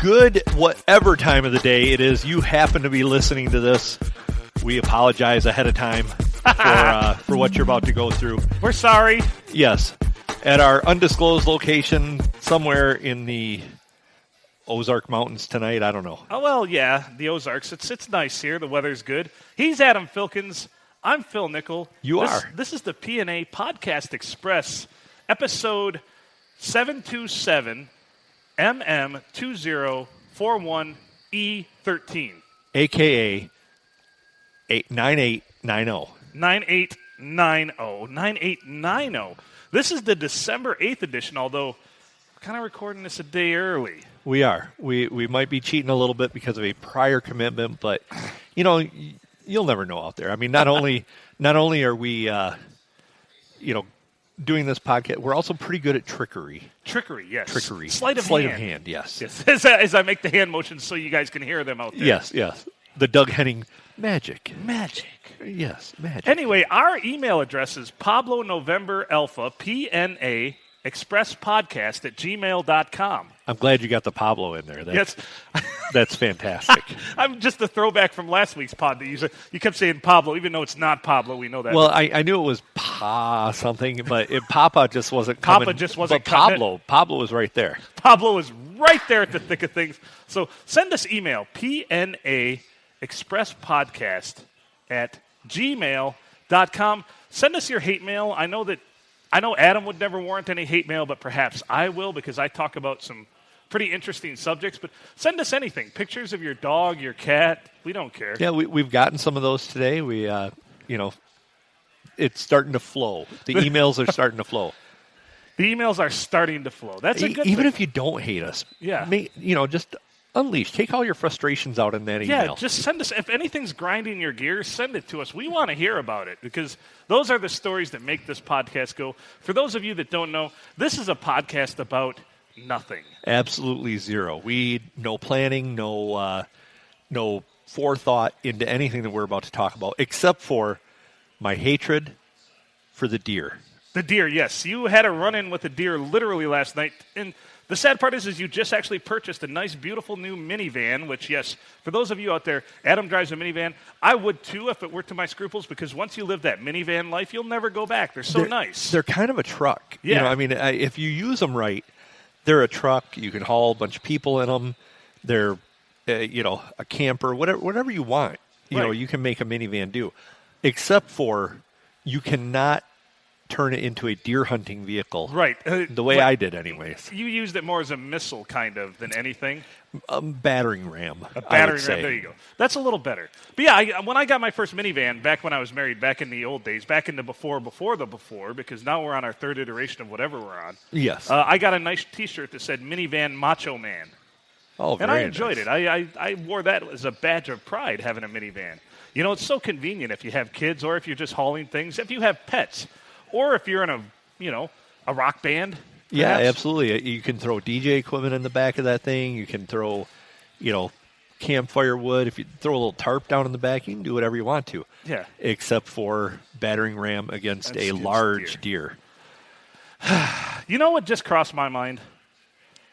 Good whatever time of the day it is you happen to be listening to this. We apologize ahead of time for what you're about to go through. We're sorry. Yes. At our undisclosed location somewhere in the Ozark Mountains tonight. I don't know. Oh, well, yeah, the Ozarks. It's nice here. The weather's good. He's Adam Filkins. I'm Phil Nickel. This is the P&A Podcast Express, episode 727, MM2041E13. A.K.A. 9890. 9890. This is the December 8th edition, although we're kind of recording this a day early. We are. We might be cheating a little bit because of a prior commitment, but, you know, you'll never know out there. I mean, not only are we, doing this podcast, we're also pretty good at trickery. Trickery, yes. Trickery. Sleight of hand, yes. Yes. As I make the hand motions so you guys can hear them out there. Yes. The Doug Henning magic. Yes, magic. Anyway, our email address is Pablo November Alpha, PNA, Express Podcast at gmail.com. I'm glad you got the Pablo in there. Yes. That's fantastic. I'm just a throwback from last week's pod. You kept saying Pablo, even though it's not Pablo. We know that. Well, I knew it was Pa something, but Papa just wasn't coming. Papa just wasn't coming. Pablo was right there. Pablo was right there at the thick of things. So send us email, PNA Express Podcast at gmail.com. Send us your hate mail. I know Adam would never warrant any hate mail, but perhaps I will because I talk about some pretty interesting subjects. But send us anything. Pictures of your dog, your cat. We don't care. Yeah, we've gotten some of those today. We, it's starting to flow. The emails are starting to flow. The emails are starting to flow. That's a good Even thing. if you don't hate us. Yeah. Just unleash. Take all your frustrations out in that email. Yeah, just send us. If anything's grinding your gears, send it to us. We want to hear about it because those are the stories that make this podcast go. For those of you that don't know, this is a podcast about nothing. Absolutely zero. No planning, no forethought into anything that we're about to talk about, except for my hatred for the deer. The deer, yes. You had a run-in with a deer literally last night, and the sad part is you just actually purchased a nice, beautiful new minivan, which, yes, for those of you out there, Adam drives a minivan. I would, too, if it were to my scruples, because once you live that minivan life, you'll never go back. They're nice. They're kind of a truck. Yeah. If you use them right, they're a truck. You can haul a bunch of people in them. They're, a camper, whatever you want. You can make a minivan do. Except for you cannot turn it into a deer hunting vehicle. Right. The way I did anyways. You used it more as a missile kind of than anything. Battering ram. A battering ram. There you go. That's a little better. But yeah, when I got my first minivan back when I was married, back in the old days, back in the before, because now we're on our third iteration of whatever we're on. Yes. I got a nice T-shirt that said Minivan Macho Man. Oh, very And I enjoyed nice. it. I wore that as a badge of pride, having a minivan. It's so convenient if you have kids or if you're just hauling things, if you have pets. Or if you're in a rock band. Perhaps. Yeah, absolutely. You can throw DJ equipment in the back of that thing. You can throw, campfire wood. If you throw a little tarp down in the back, you can do whatever you want to. Yeah. Except for battering ram against a large deer. You know what just crossed my mind?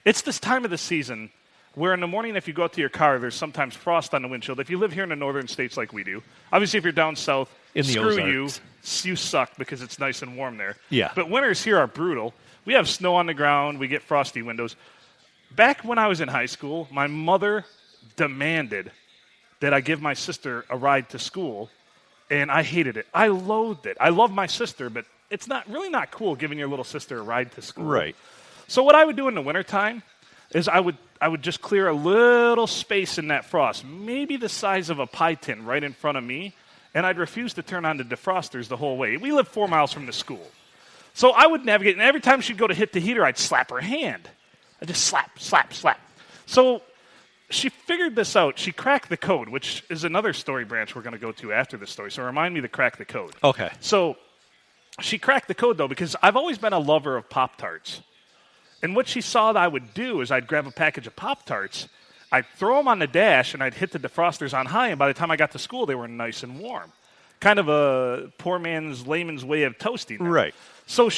It's this time of the season where in the morning if you go out to your car, there's sometimes frost on the windshield. If you live here in the northern states like we do. Obviously, if you're down south, in the screw Ozarks. you suck because it's nice and warm there. Yeah. But winters here are brutal. We have snow on the ground. We get frosty windows. Back when I was in high school, my mother demanded that I give my sister a ride to school, and I hated it. I loathed it. I love my sister, but it's really not cool giving your little sister a ride to school. Right. So what I would do in the wintertime is I would just clear a little space in that frost, maybe the size of a pie tin right in front of me, and I'd refuse to turn on the defrosters the whole way. We lived 4 miles from the school. So I would navigate, and every time she'd go to hit the heater, I'd slap her hand. I'd just slap, slap, slap. So she figured this out. She cracked the code, which is another story branch we're going to go to after this story. So remind me to crack the code. Okay. So she cracked the code, though, because I've always been a lover of Pop-Tarts. And what she saw that I would do is I'd grab a package of Pop-Tarts, I'd throw them on the dash, and I'd hit the defrosters on high, and by the time I got to school, they were nice and warm. Kind of a poor man's, layman's way of toasting them. Right. So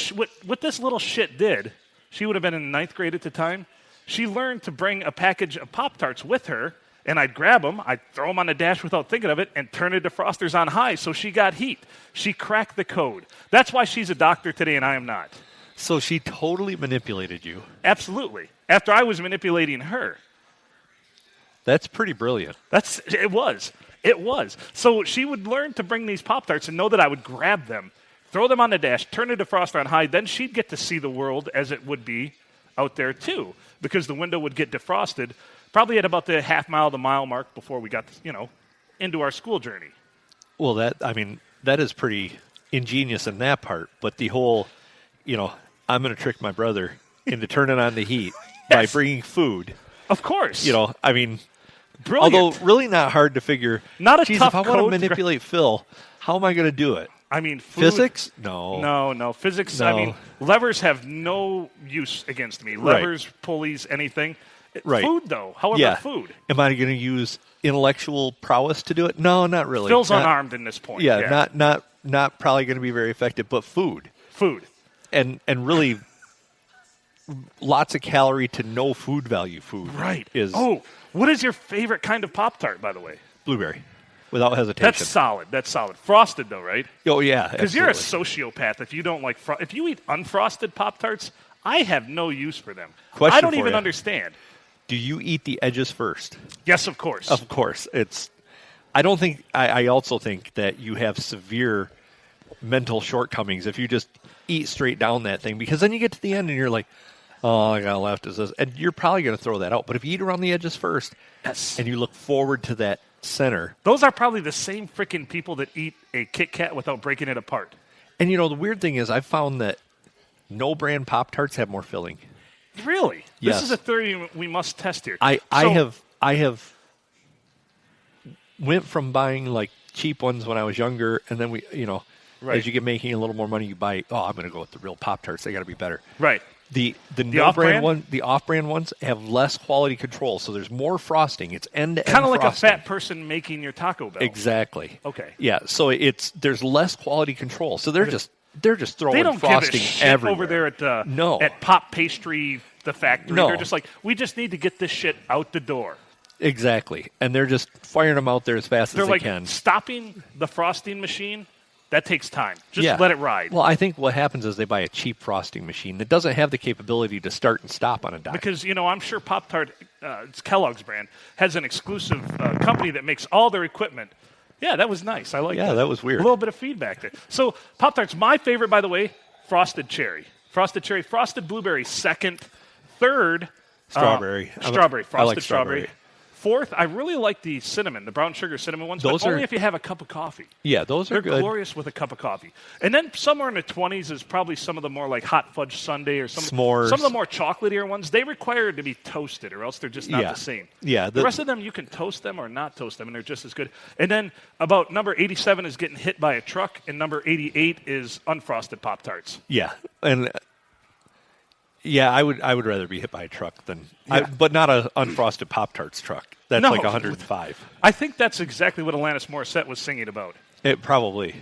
what this little shit did, she would have been in ninth grade at the time, she learned to bring a package of Pop-Tarts with her, and I'd grab them, I'd throw them on the dash without thinking of it, and turn the defrosters on high so she got heat. She cracked the code. That's why she's a doctor today and I am not. So she totally manipulated you. Absolutely. After I was manipulating her. That's pretty brilliant. It was. It was. So she would learn to bring these Pop-Tarts and know that I would grab them, throw them on the dash, turn the defroster on high. Then she'd get to see the world as it would be out there too, because the window would get defrosted probably at about the half-mile to mile mark before we got, into our school journey. Well, that is pretty ingenious in that part. But the whole, I'm going to trick my brother into turning on the heat by bringing food. Of course. Brilliant. Although really not hard to figure. Not a tough if I want to manipulate Phil, how am I going to do it? Food, physics? No. No. Physics, No. Levers have no use against me. Levers, pulleys, anything. Right. Food, though. However, food. Am I going to use intellectual prowess to do it? No, not really. Phil's unarmed in this point. Yeah, not probably going to be very effective, but food. Food. And really lots of calorie to no food value food. Right. Is what is your favorite kind of Pop-Tart, by the way? Blueberry. Without hesitation. That's solid. Frosted, though, right? Oh, yeah. Because you're a sociopath if you don't like if you eat unfrosted Pop-Tarts, I have no use for them. Question I don't for even you. understand. Do you eat the edges first? Yes, of course. Of course. I also think that you have severe mental shortcomings if you just eat straight down that thing, because then you get to the end and you're like, oh, I got left is this. And you're probably going to throw that out. But if you eat around the edges first, yes, and you look forward to that center. Those are probably the same freaking people that eat a Kit Kat without breaking it apart. And the weird thing is I've found that no brand Pop-Tarts have more filling. Really? Yes. This is a theory we must test here. I have went from buying like cheap ones when I was younger, and then right. as you get making a little more money, you buy, I'm going to go with the real Pop-Tarts. They got to be better. Right. The no-brand one, the off-brand ones have less quality control, so there's more frosting. It's end-to-end kind of like frosting. a fat person making your Taco Bell. Exactly. Okay. Yeah, so there's less quality control. So they're just throwing they don't frosting give a shit everywhere over there at Pop Pastry, the factory. No. They're just like, we just need to get this shit out the door. Exactly, and they're just firing them out there as fast as they can. They're like stopping the frosting machine. That takes time. Just let it ride. Well, I think what happens is they buy a cheap frosting machine that doesn't have the capability to start and stop on a dime. Because, I'm sure Pop-Tart, it's Kellogg's brand, has an exclusive company that makes all their equipment. Yeah, that was nice. I like that. Yeah, that was weird. A little bit of feedback there. So Pop-Tarts, my favorite, by the way, frosted cherry. Frosted cherry, frosted blueberry, second. Third, strawberry. Frosted I like strawberry. Fourth, I really like the cinnamon, the brown sugar cinnamon ones, but only if you have a cup of coffee. Yeah, those are They're good. glorious with a cup of coffee. And then somewhere in the 20s is probably some of the more like hot fudge sundae or s'mores. Some of the more chocolatier ones. They require it to be toasted or else they're just not the same. Yeah, the rest of them, you can toast them or not toast them, and they're just as good. And then about number 87 is getting hit by a truck, and number 88 is unfrosted Pop-Tarts. Yeah, and I would rather be hit by a truck than, but not an unfrosted Pop-Tarts truck. That's like 105. I think that's exactly what Alanis Morissette was singing about. It probably.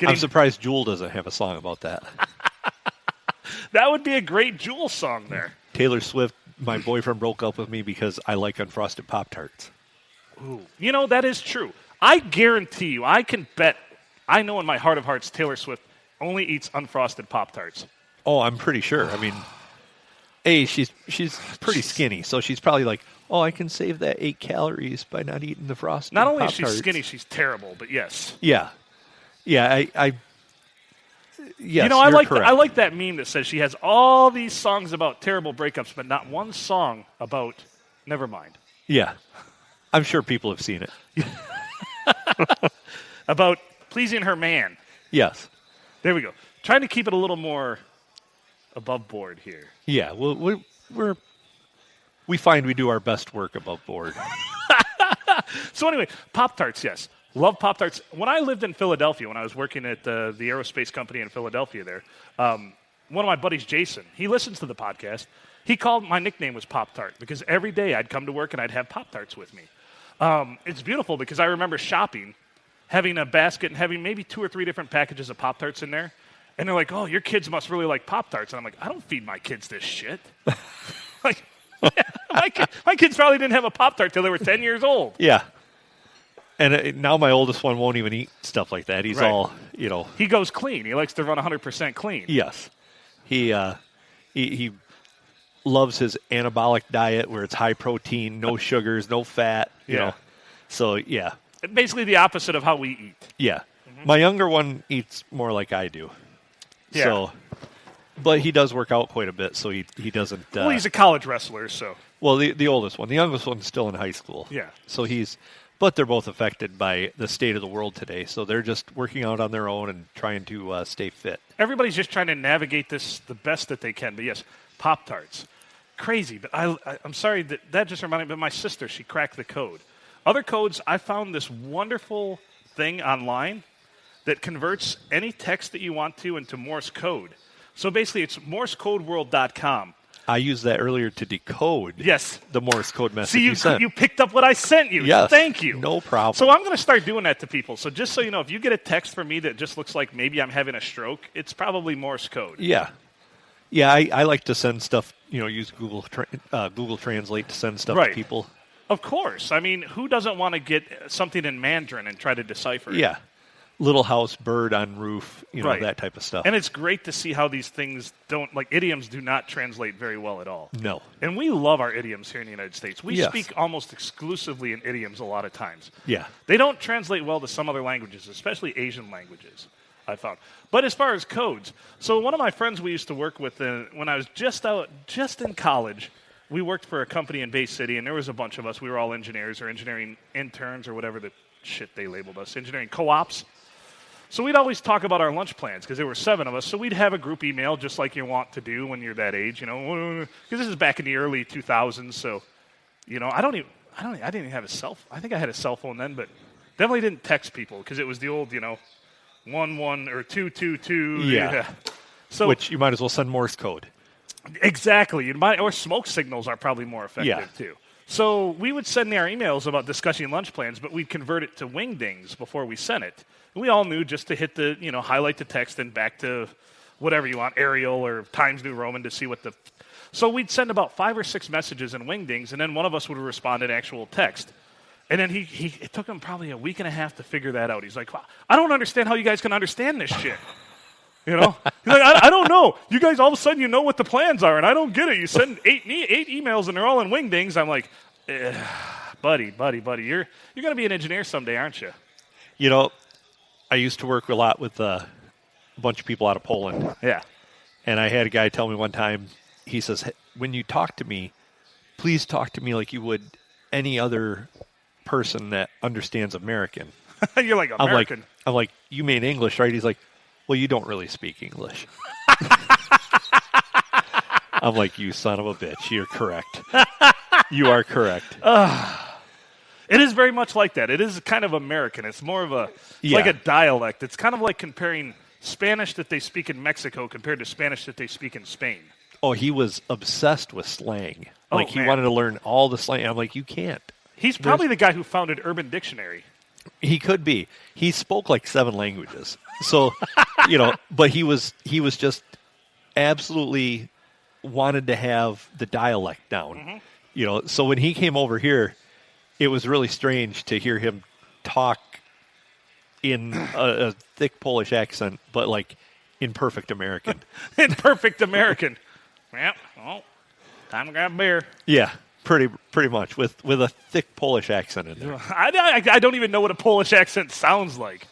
I'm surprised Jewel doesn't have a song about that. That would be a great Jewel song there. Taylor Swift, my boyfriend broke up with me because I like unfrosted Pop-Tarts. Ooh. That is true. I guarantee you, I can bet, I know in my heart of hearts, Taylor Swift only eats unfrosted Pop-Tarts. Oh, I'm pretty sure. I mean, she's pretty skinny, so she's probably like, I can save that 8 calories by not eating the frosted Not only Pop-Tarts. is she skinny, she's terrible, but yes. Yeah. Yeah, yes, I like correct. I like that meme that says she has all these songs about terrible breakups, but not one song about never mind. Yeah. I'm sure people have seen it. About pleasing her man. Yes. There we go. Trying to keep it a little more above board here. Yeah, well, we find we do our best work above board. So anyway, Pop-Tarts, yes. Love Pop-Tarts. When I lived in Philadelphia, when I was working at the aerospace company in Philadelphia there, one of my buddies, Jason, he listens to the podcast. My nickname was Pop-Tart because every day I'd come to work and I'd have Pop-Tarts with me. It's beautiful because I remember shopping, having a basket and having maybe 2 or 3 different packages of Pop-Tarts in there. And they're like, your kids must really like Pop-Tarts. And I'm like, I don't feed my kids this shit. Like, my kids probably didn't have a Pop-Tart till they were 10 years old. Yeah. And now my oldest one won't even eat stuff like that. He's Right. all, He goes clean. He likes to run 100% clean. Yes. He loves his anabolic diet where it's high protein, no sugars, no fat, you know. So, yeah. Basically the opposite of how we eat. Yeah. My younger one eats more like I do. Yeah. So, but he does work out quite a bit, so he doesn't. Well, he's a college wrestler, so. Well, the oldest one. The youngest one's still in high school. Yeah. So but they're both affected by the state of the world today. So they're just working out on their own and trying to stay fit. Everybody's just trying to navigate this the best that they can. But yes, Pop-Tarts. Crazy. But I'm sorry, that just reminded me of my sister. She cracked the code. Other codes, I found this wonderful thing online that converts any text that you want to into Morse code. So basically, it's MorseCodeWorld.com. I used that earlier to decode the Morse code message. See, you sent. you picked up what I sent you. Yes. Thank you. No problem. So I'm going to start doing that to people. So just so you know, if you get a text from me that just looks like maybe I'm having a stroke, it's probably Morse code. Yeah. Yeah, I like to send stuff, use Google Translate to send stuff to people. Of course. I mean, who doesn't want to get something in Mandarin and try to decipher it? Yeah. Little house, bird on roof, that type of stuff. And it's great to see how these things idioms do not translate very well at all. No. And we love our idioms here in the United States. We Yes. speak almost exclusively in idioms a lot of times. Yeah. They don't translate well to some other languages, especially Asian languages, I found. But as far as codes, so one of my friends we used to work with when I was just in college, we worked for a company in Bay City, and there was a bunch of us. We were all engineers or engineering interns or whatever the shit they labeled us, engineering co-ops. So we'd always talk about our lunch plans because there were 7 of us. So we'd have a group email just like you want to do when you're that age, because this is back in the early 2000s. So, I didn't even have a cell phone. I think I had a cell phone then, but definitely didn't text people because it was the old, 11 or 222. Yeah. So which you might as well send Morse code. Exactly. Or smoke signals are probably more effective too. So we would send our emails about discussing lunch plans, but we'd convert it to wingdings before we sent it. And we all knew just to hit the, highlight the text and back to whatever you want, Arial or Times New Roman to see what the... So we'd send about 5 or 6 messages in wingdings, and then one of us would respond in actual text. And then it took him probably a week and a half to figure that out. He's like, wow, I don't understand how you guys can understand this shit. He's like, I don't know. You guys all of a sudden you know what the plans are, and I don't get it. You send 8 emails, and they're all in wingdings. I'm like, buddy, you're going to be an engineer someday, aren't you? I used to work a lot with a bunch of people out of Poland. Yeah. And I had a guy tell me one time, he says, hey, when you talk to me, please talk to me like you would any other person that understands American. You're like, American? I'm like, you mean English, right? He's like, well, you don't really speak English. I'm like, you son of a bitch. You're correct. You are correct. It is very much like that. It is kind of American. It's more of like a dialect. It's kind of like comparing Spanish that they speak in Mexico compared to Spanish that they speak in Spain. Oh, he was obsessed with slang. He wanted to learn all the slang. I'm like, you can't. He's probably the guy who founded Urban Dictionary. He could be. He spoke like 7 languages. So, but he was just absolutely wanted to have the dialect down. Mm-hmm. So when he came over here, it was really strange to hear him talk in a thick Polish accent, but like in perfect American. In perfect American. Well, time to grab a beer. Yeah, pretty much with a thick Polish accent in there. I don't even know what a Polish accent sounds like.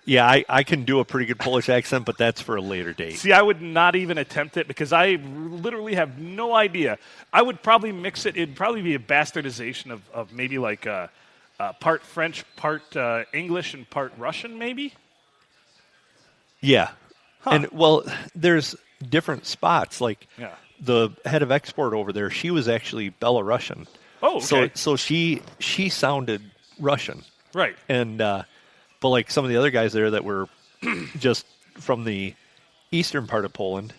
Yeah, I can do a pretty good Polish accent, but that's for a later date. See, I would not even attempt it because I literally have no idea. I would probably mix it. It'd probably be a bastardization of maybe like part French, part English, and part Russian, maybe? Yeah. And, there's different spots. Like the head of export over there, she was actually Belarusian. Oh, okay. So she sounded Russian. Right. And... but like some of the other guys there that were just from the eastern part of Poland,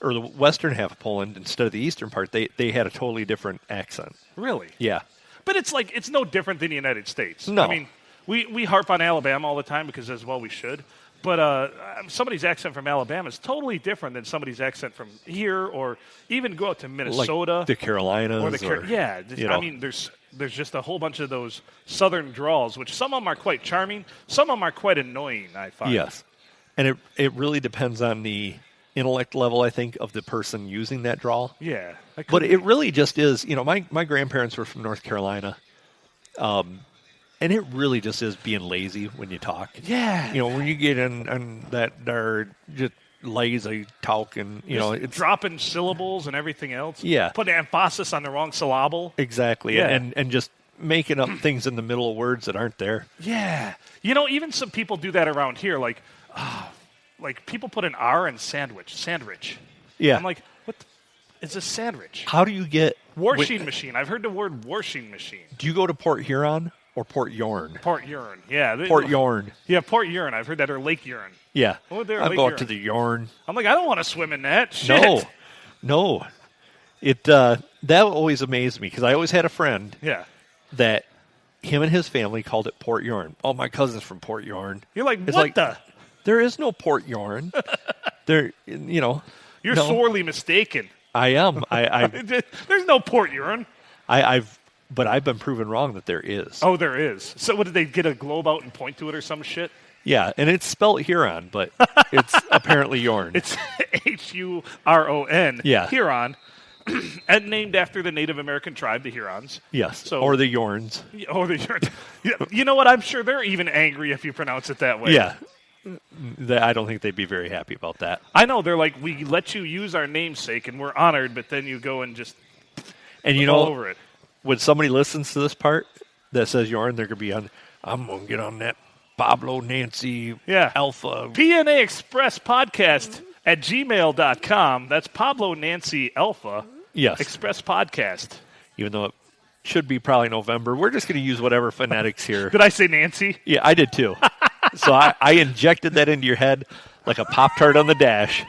or the western half of Poland instead of the eastern part, they had a totally different accent. Really? Yeah. But it's no different than the United States. No. I mean, we harp on Alabama all the time because as well we should. But somebody's accent from Alabama is totally different than somebody's accent from here, or even go out to Minnesota, like the Carolinas, I mean, there's just a whole bunch of those southern drawls, which some of them are quite charming, some of them are quite annoying, I find. Yes, and it really depends on the intellect level, I think, of the person using that drawl. Yeah, but it really just is. My grandparents were from North Carolina. And it really just is being lazy when you talk. Yeah. When you get in that are just lazy talk and, it's dropping syllables and everything else. Yeah. Putting emphasis on the wrong syllable. Exactly. Yeah. And just making up things in the middle of words that aren't there. Yeah. Even some people do that around here. Like people put an R in sandwich. Yeah. I'm like, what is a sandwich? How do you get... Washing machine. I've heard the word washing machine. Do you go to Port Huron? Or Port Yorn. Port Yorn, yeah. Port Yorn. Yeah, Port Yorn. I've heard that, or Lake Yorn. Yeah. Oh, there, I'll go out to the Yorn. I'm like, I don't want to swim in that. Shit. No. That always amazed me, because I always had a friend that him and his family called it Port Yorn. Oh, my cousin's from Port Yorn. You're like, it's what the? There is no Port Yorn. You're sorely mistaken. I am. There's no Port Yorn. But I've been proven wrong that there is. Oh, there is. So what, did they get a globe out and point to it or some shit? Yeah, and it's spelled Huron, but it's apparently Yorn. It's Huron. Yeah. Huron. And named after the Native American tribe, the Hurons. Yes, or the Yorns. Or the Yorns. You know what? I'm sure they're even angry if you pronounce it that way. Yeah. I don't think they'd be very happy about that. I know. They're like, we let you use our namesake, and we're honored, but then you go and just all over it. When somebody listens to this part that says Yorn, they're going to be on, I'm going to get on that Pablo Nancy Alpha. PNA Express Podcast at gmail.com. That's Pablo Nancy Alpha. Yes. Express Podcast. Even though it should be probably November. We're just going to use whatever phonetics here. Did I say Nancy? Yeah, I did too. So I injected that into your head like a Pop-Tart on the dash.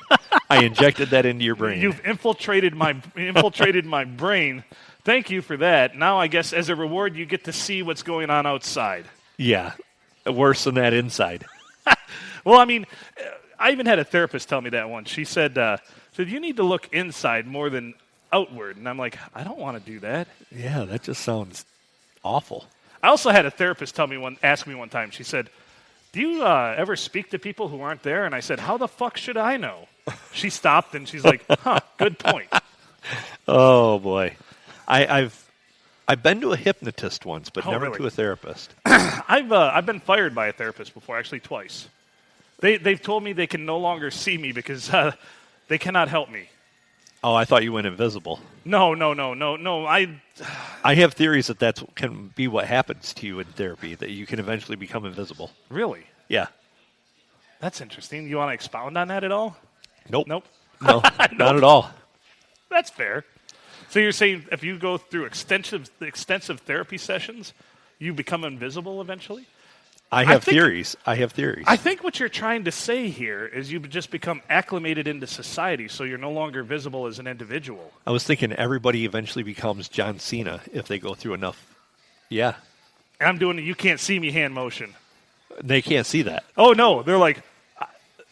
I injected that into your brain. You've infiltrated my brain. Thank you for that. Now, I guess, as a reward, you get to see what's going on outside. Yeah. Worse than that inside. Well, I mean, I even had a therapist tell me that once. She said, you need to look inside more than outward. And I'm like, I don't want to do that. Yeah, that just sounds awful. I also had a therapist ask me one time. She said, do you ever speak to people who aren't there? And I said, how the fuck should I know? She stopped, and she's like, good point. Oh, boy. I've been to a hypnotist once, but never really? to a therapist. I've been fired by a therapist before, actually twice. They've told me they can no longer see me because they cannot help me. Oh, I thought you went invisible. No. I have theories that can be what happens to you in therapy, that you can eventually become invisible. Really? Yeah. That's interesting. You want to expound on that at all? Nope. No, not at all. That's fair. So you're saying if you go through extensive therapy sessions, you become invisible eventually? I have theories. I think what you're trying to say here is you just become acclimated into society, so you're no longer visible as an individual. I was thinking everybody eventually becomes John Cena if they go through enough. Yeah. And I'm doing the you can't see me hand motion. They can't see that. Oh, no. They're like,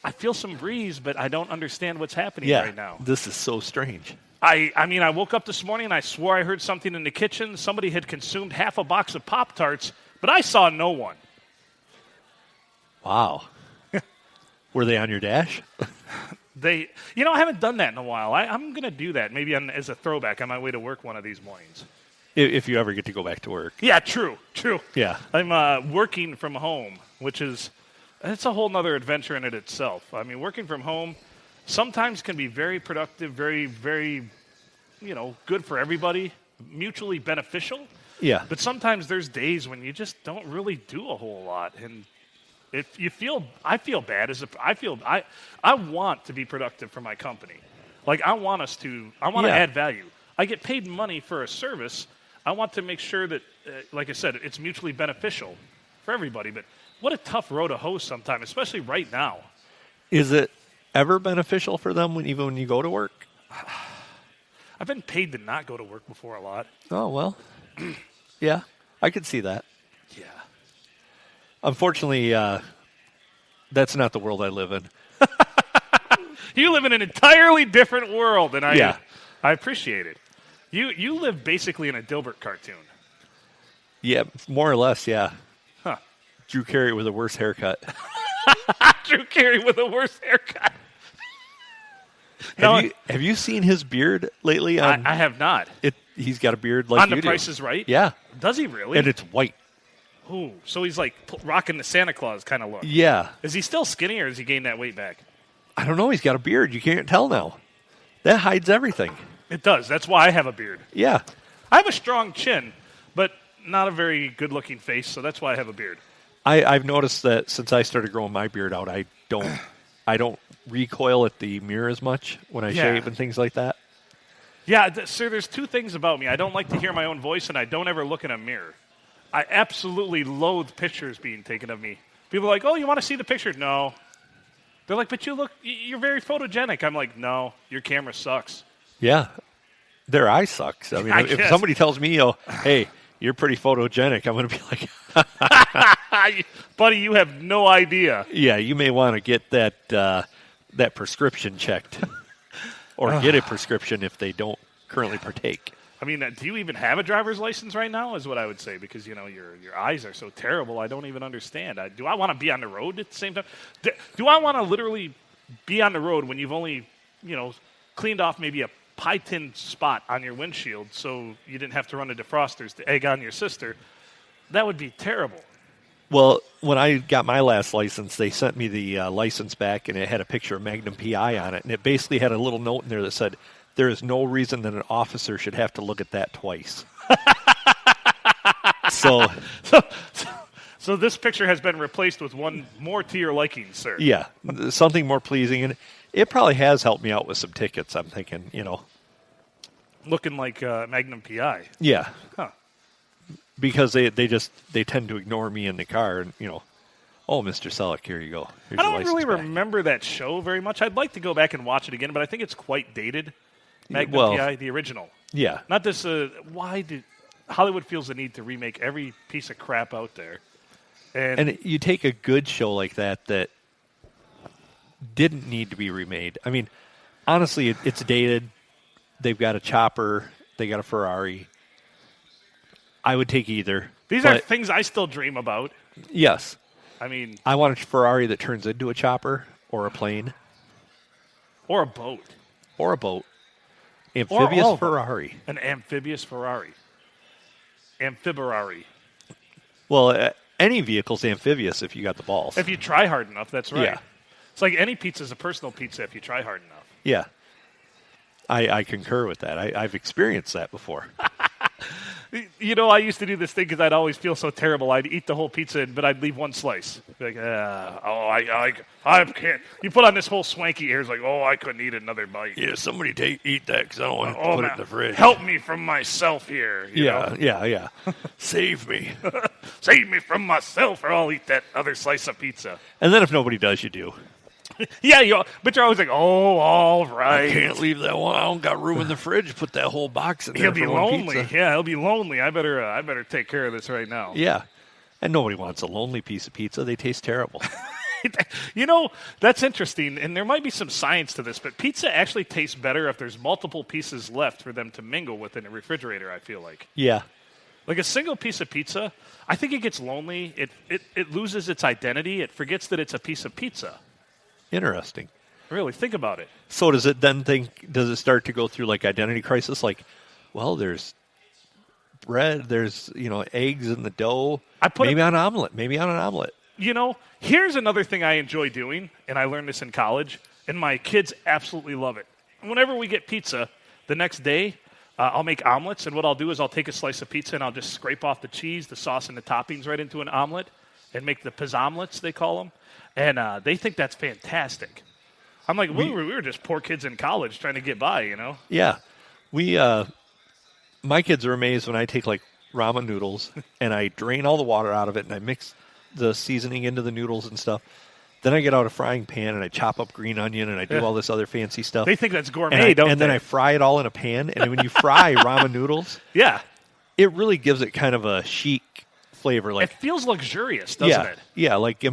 I feel some breeze, but I don't understand what's happening right now. This is so strange. I mean, I woke up this morning and I swore I heard something in the kitchen. Somebody had consumed half a box of Pop-Tarts, but I saw no one. Wow. Were they on your dash? I haven't done that in a while. I'm going to do that maybe as a throwback on my way to work one of these mornings. If you ever get to go back to work. Yeah, true. Yeah. I'm working from home, it's a whole nother adventure in it itself. I mean, working from home sometimes can be very productive, very, very, good for everybody, mutually beneficial. Yeah. But sometimes there's days when you just don't really do a whole lot. And I feel bad I want to be productive for my company. Like I want to add value. I get paid money for a service. I want to make sure that, like I said, it's mutually beneficial for everybody. But what a tough road to hoe sometimes, especially right now. Is it ever beneficial for them even when you go to work? I've been paid to not go to work before a lot. Oh, well. Yeah, I could see that. Yeah. Unfortunately, That's not the world I live in. You live in an entirely different world, and Yeah. I appreciate it. You live basically in a Dilbert cartoon. Yeah, more or less, yeah. Huh. Drew Carey with a worse haircut. Drew Carey with a worse haircut. Have you seen his beard lately? I have not. He's got a beard like On you The do. Price is Right? Yeah. Does he really? And it's white. Ooh, so he's like rocking the Santa Claus kind of look. Yeah. Is he still skinny, or has he gained that weight back? I don't know. He's got a beard. You can't tell now. That hides everything. It does. That's why I have a beard. Yeah. I have a strong chin, but not a very good-looking face, so that's why I have a beard. I've noticed that since I started growing my beard out, I don't recoil at the mirror as much when I shave and things like that. Yeah, sir, there's two things about me. I don't like to hear my own voice, and I don't ever look in a mirror. I absolutely loathe pictures being taken of me. People are like, oh, you want to see the picture? No. They're like, but you're very photogenic. I'm like, no, your camera sucks. Yeah. Their eye sucks. I mean, if somebody tells me, hey, you're pretty photogenic, I'm going to be like, buddy, you have no idea. Yeah, you may want to get that prescription checked. Or get a prescription if they don't currently partake. I mean, do you even have a driver's license right now is what I would say, because, your eyes are so terrible, I don't even understand. Do I want to be on the road at the same time? Do I want to literally be on the road when you've only, cleaned off maybe a pie tin spot on your windshield so you didn't have to run the defrosters to egg on your sister? That would be terrible. Well, when I got my last license, they sent me the license back, and it had a picture of Magnum PI on it. And it basically had a little note in there that said, there is no reason that an officer should have to look at that twice. So this picture has been replaced with one more to your liking, sir. Yeah, something more pleasing. And it probably has helped me out with some tickets, I'm thinking, Looking like Magnum PI. Yeah. Huh. Because they tend to ignore me in the car and, oh, Mr. Selleck, here you go. Here's I don't really remember that show very much. I'd like to go back and watch it again, but I think it's quite dated. Magnum PI, the original. Yeah. Not this, why did Hollywood feels the need to remake every piece of crap out there. And you take a good show like that didn't need to be remade. I mean, honestly, it's dated. They've got a chopper. They got a Ferrari. I would take either. These are things I still dream about. Yes. I mean, I want a Ferrari that turns into a chopper or a plane. Or a boat. Or a boat. Amphibious Ferrari. An amphibious Ferrari. Amphibarari. Well, any vehicle's amphibious if you got the balls. If you try hard enough, that's right. Yeah. It's like any pizza's a personal pizza if you try hard enough. Yeah. I concur with that. I've experienced that before. I used to do this thing because I'd always feel so terrible. I'd eat the whole pizza, but I'd leave one slice. Like, I can't. You put on this whole swanky air. It's like, I couldn't eat another bite. Yeah, somebody eat that because I don't want to put it in the fridge. Help me from myself here. Yeah. Save me. Save me from myself, or I'll eat that other slice of pizza. And then if nobody does, you do. Yeah, but you're always like, all right. I can't leave that one. I don't got room in the fridge. Put that whole box in there. He'll be lonely. Pizza. Yeah, he'll be lonely. I better take care of this right now. Yeah, and nobody wants a lonely piece of pizza. They taste terrible. That's interesting, and there might be some science to this, but pizza actually tastes better if there's multiple pieces left for them to mingle with in a refrigerator, I feel like. Yeah. Like a single piece of pizza, I think it gets lonely. It loses its identity. It forgets that it's a piece of pizza. Interesting. Really, think about it. So does it start to go through like identity crisis? Like, well, there's bread, there's, eggs in the dough. Maybe on an omelet. Here's another thing I enjoy doing, and I learned this in college, and my kids absolutely love it. Whenever we get pizza, the next day, I'll make omelets, and what I'll do is I'll take a slice of pizza and I'll just scrape off the cheese, the sauce, and the toppings right into an omelet and make the pizzomlets, they call them. And they think that's fantastic. I'm like, we were just poor kids in college trying to get by, Yeah. My kids are amazed when I take like ramen noodles and I drain all the water out of it and I mix the seasoning into the noodles and stuff. Then I get out a frying pan and I chop up green onion and I do all this other fancy stuff. They think that's gourmet, don't they? And then I fry it all in a pan. And when you fry ramen noodles, it really gives it kind of a chic flavor. Like it feels luxurious, doesn't it? Yeah, like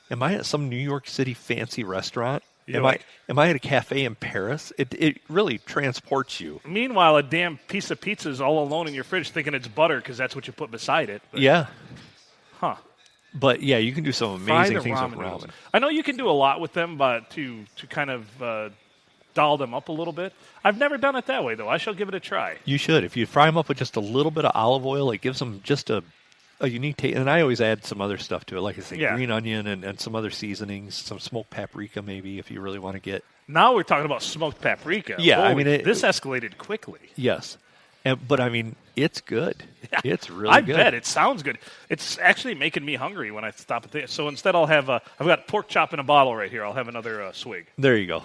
am I at some New York City fancy restaurant? You're Am I at a cafe in Paris? It really transports you. Meanwhile, a damn piece of pizza is all alone in your fridge thinking it's butter because that's what you put beside it. But, Yeah. Huh. But, yeah, you can do some amazing things with ramen. I know you can do a lot with them, but to kind of doll them up a little bit. I've never done it that way, though. I shall give it a try. You should. If you fry them up with just a little bit of olive oil, it gives them just a unique taste. And I always add some other stuff to it, like I say, green onion and some other seasonings, some smoked paprika maybe if you really want to get. Now we're talking about smoked paprika. Yeah, Holy, I mean this escalated quickly. Yes, but I mean it's good. Yeah, it's really good. I bet it sounds good. It's actually making me hungry when I stop at this. So instead, I'll have I've got pork chop in a bottle right here. I'll have another swig. There you go.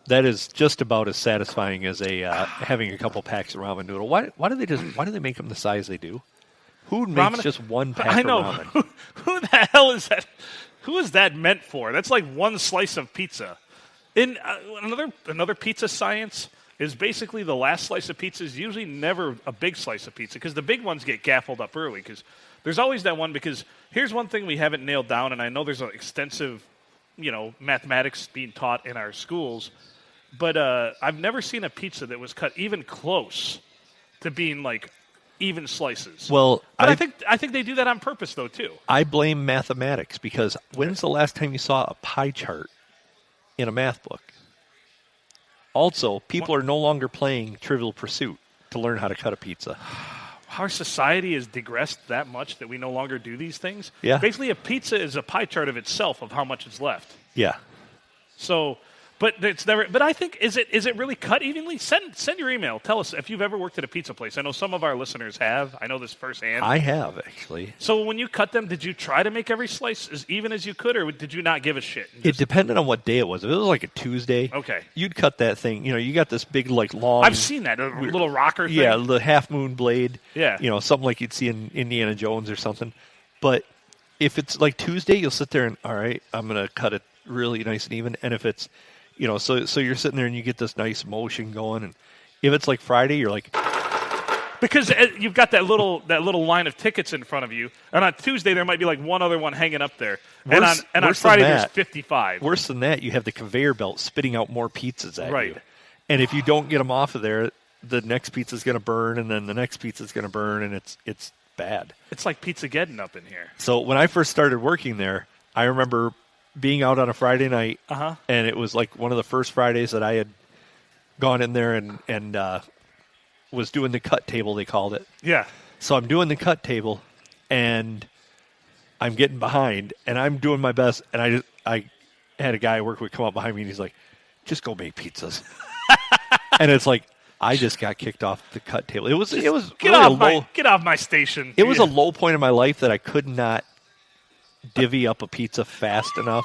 That is just about as satisfying as having a couple packs of ramen noodle. Why do they make them the size they do? Who makes just one pack of ramen? Who the hell is that? Who is that meant for? That's like one slice of pizza. In another pizza science is basically the last slice of pizza is usually never a big slice of pizza because the big ones get gaffled up early because there's always that one because here's one thing we haven't nailed down, and I know there's an extensive, mathematics being taught in our schools, but I've never seen a pizza that was cut even close to being like even slices. Well, but I think they do that on purpose though too. I blame mathematics because when's the last time you saw a pie chart in a math book? Also, people are no longer playing Trivial Pursuit to learn how to cut a pizza. Our society has digressed that much that we no longer do these things. Yeah. Basically, a pizza is a pie chart of itself of how much is left. Yeah. So, but it's never. But I think is it really cut evenly? Send your email. Tell us if you've ever worked at a pizza place. I know some of our listeners have. I know this firsthand. I have actually. So when you cut them, did you try to make every slice as even as you could, or did you not give a shit? It depended on what day it was. If it was like a Tuesday, okay, you'd cut that thing. You got this big long. I've seen that little rocker thing. Yeah, the half moon blade. Yeah, something like you'd see in Indiana Jones or something. But if it's like Tuesday, you'll sit there and all right, I'm gonna cut it really nice and even. And if it's so you're sitting there and you get this nice motion going, and if it's like Friday, you're like, because you've got that little line of tickets in front of you, and on Tuesday there might be like one other one hanging up there, and on Friday there's 55. Worse than that, you have the conveyor belt spitting out more pizzas at right. you, and if you don't get them off of there, the next pizza's going to burn, and then the next pizza's going to burn, and it's bad. It's like Pizzageddon up in here. So when I first started working there, I remember being out on a Friday night, and it was like one of the first Fridays that I had gone in there and was doing the cut table, they called it. Yeah. So I'm doing the cut table, and I'm getting behind, and I'm doing my best, and I had a guy I work with come up behind me, and he's like, just go make pizzas. And it's like, I just got kicked off the cut table. It was get really get off my station. It was a low point in my life that I could not divvy up a pizza fast enough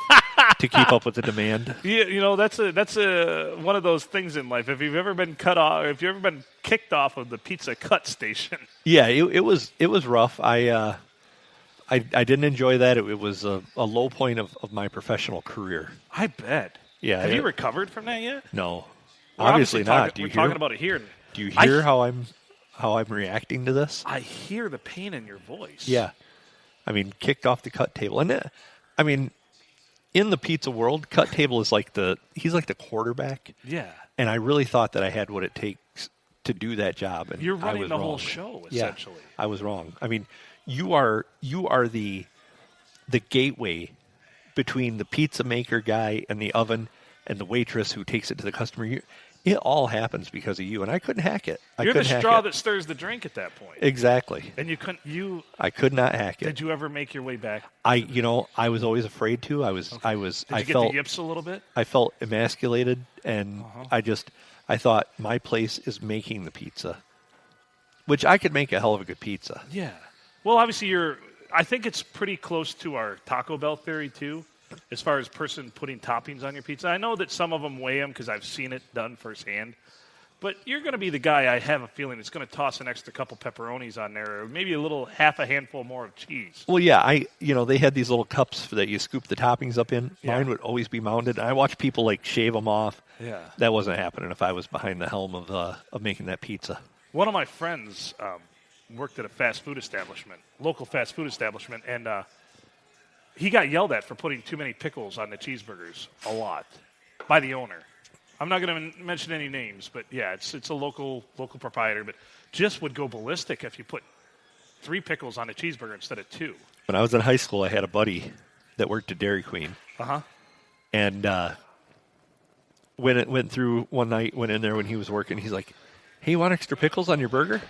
to keep up with the demand. Yeah, that's a one of those things in life. If you've ever been cut off, if you've ever been kicked off of the pizza cut station. Yeah, it was rough. I didn't enjoy that. It was a low point of my professional career. I bet. Yeah. Have you recovered from that yet? No. We're obviously not. We're talking about it here. Do you hear how I'm reacting to this? I hear the pain in your voice. Yeah. I mean, kicked off the cut table. And I mean, in the pizza world, cut table is he's like the quarterback. Yeah. And I really thought that I had what it takes to do that job. And you're running the wrong. whole show, essentially. Yeah, I was wrong. I mean, you are the gateway between the pizza maker guy and the oven and the waitress who takes it to the customer. It all happens because of you, and I couldn't hack it. You're the straw that stirs the drink at that point. Exactly. And you couldn't. I could not hack it. Did you ever make your way back? I was always afraid to. Did you get the yips a little bit? I felt emasculated, and I thought my place is making the pizza, which I could make a hell of a good pizza. Yeah. Well, obviously I think it's pretty close to our Taco Bell theory too. As far as person putting toppings on your pizza, I know that some of them weigh them because I've seen it done firsthand. But you're going to be the guy, I have a feeling, that's going to toss an extra couple pepperonis on there, or maybe half a handful more of cheese. Well, yeah, they had these little cups that you scoop the toppings up in. Yeah. Mine would always be mounted. And I watched people shave them off. Yeah, that wasn't happening if I was behind the helm of making that pizza. One of my friends worked at a local fast food establishment, and he got yelled at for putting too many pickles on the cheeseburgers a lot by the owner. I'm not going to mention any names, but yeah, it's a local proprietor, but just would go ballistic if you put 3 pickles on a cheeseburger instead of 2. When I was in high school, I had a buddy that worked at Dairy Queen. Uh-huh. And when it went through one night, went in there when he was working, he's like, hey, you want extra pickles on your burger?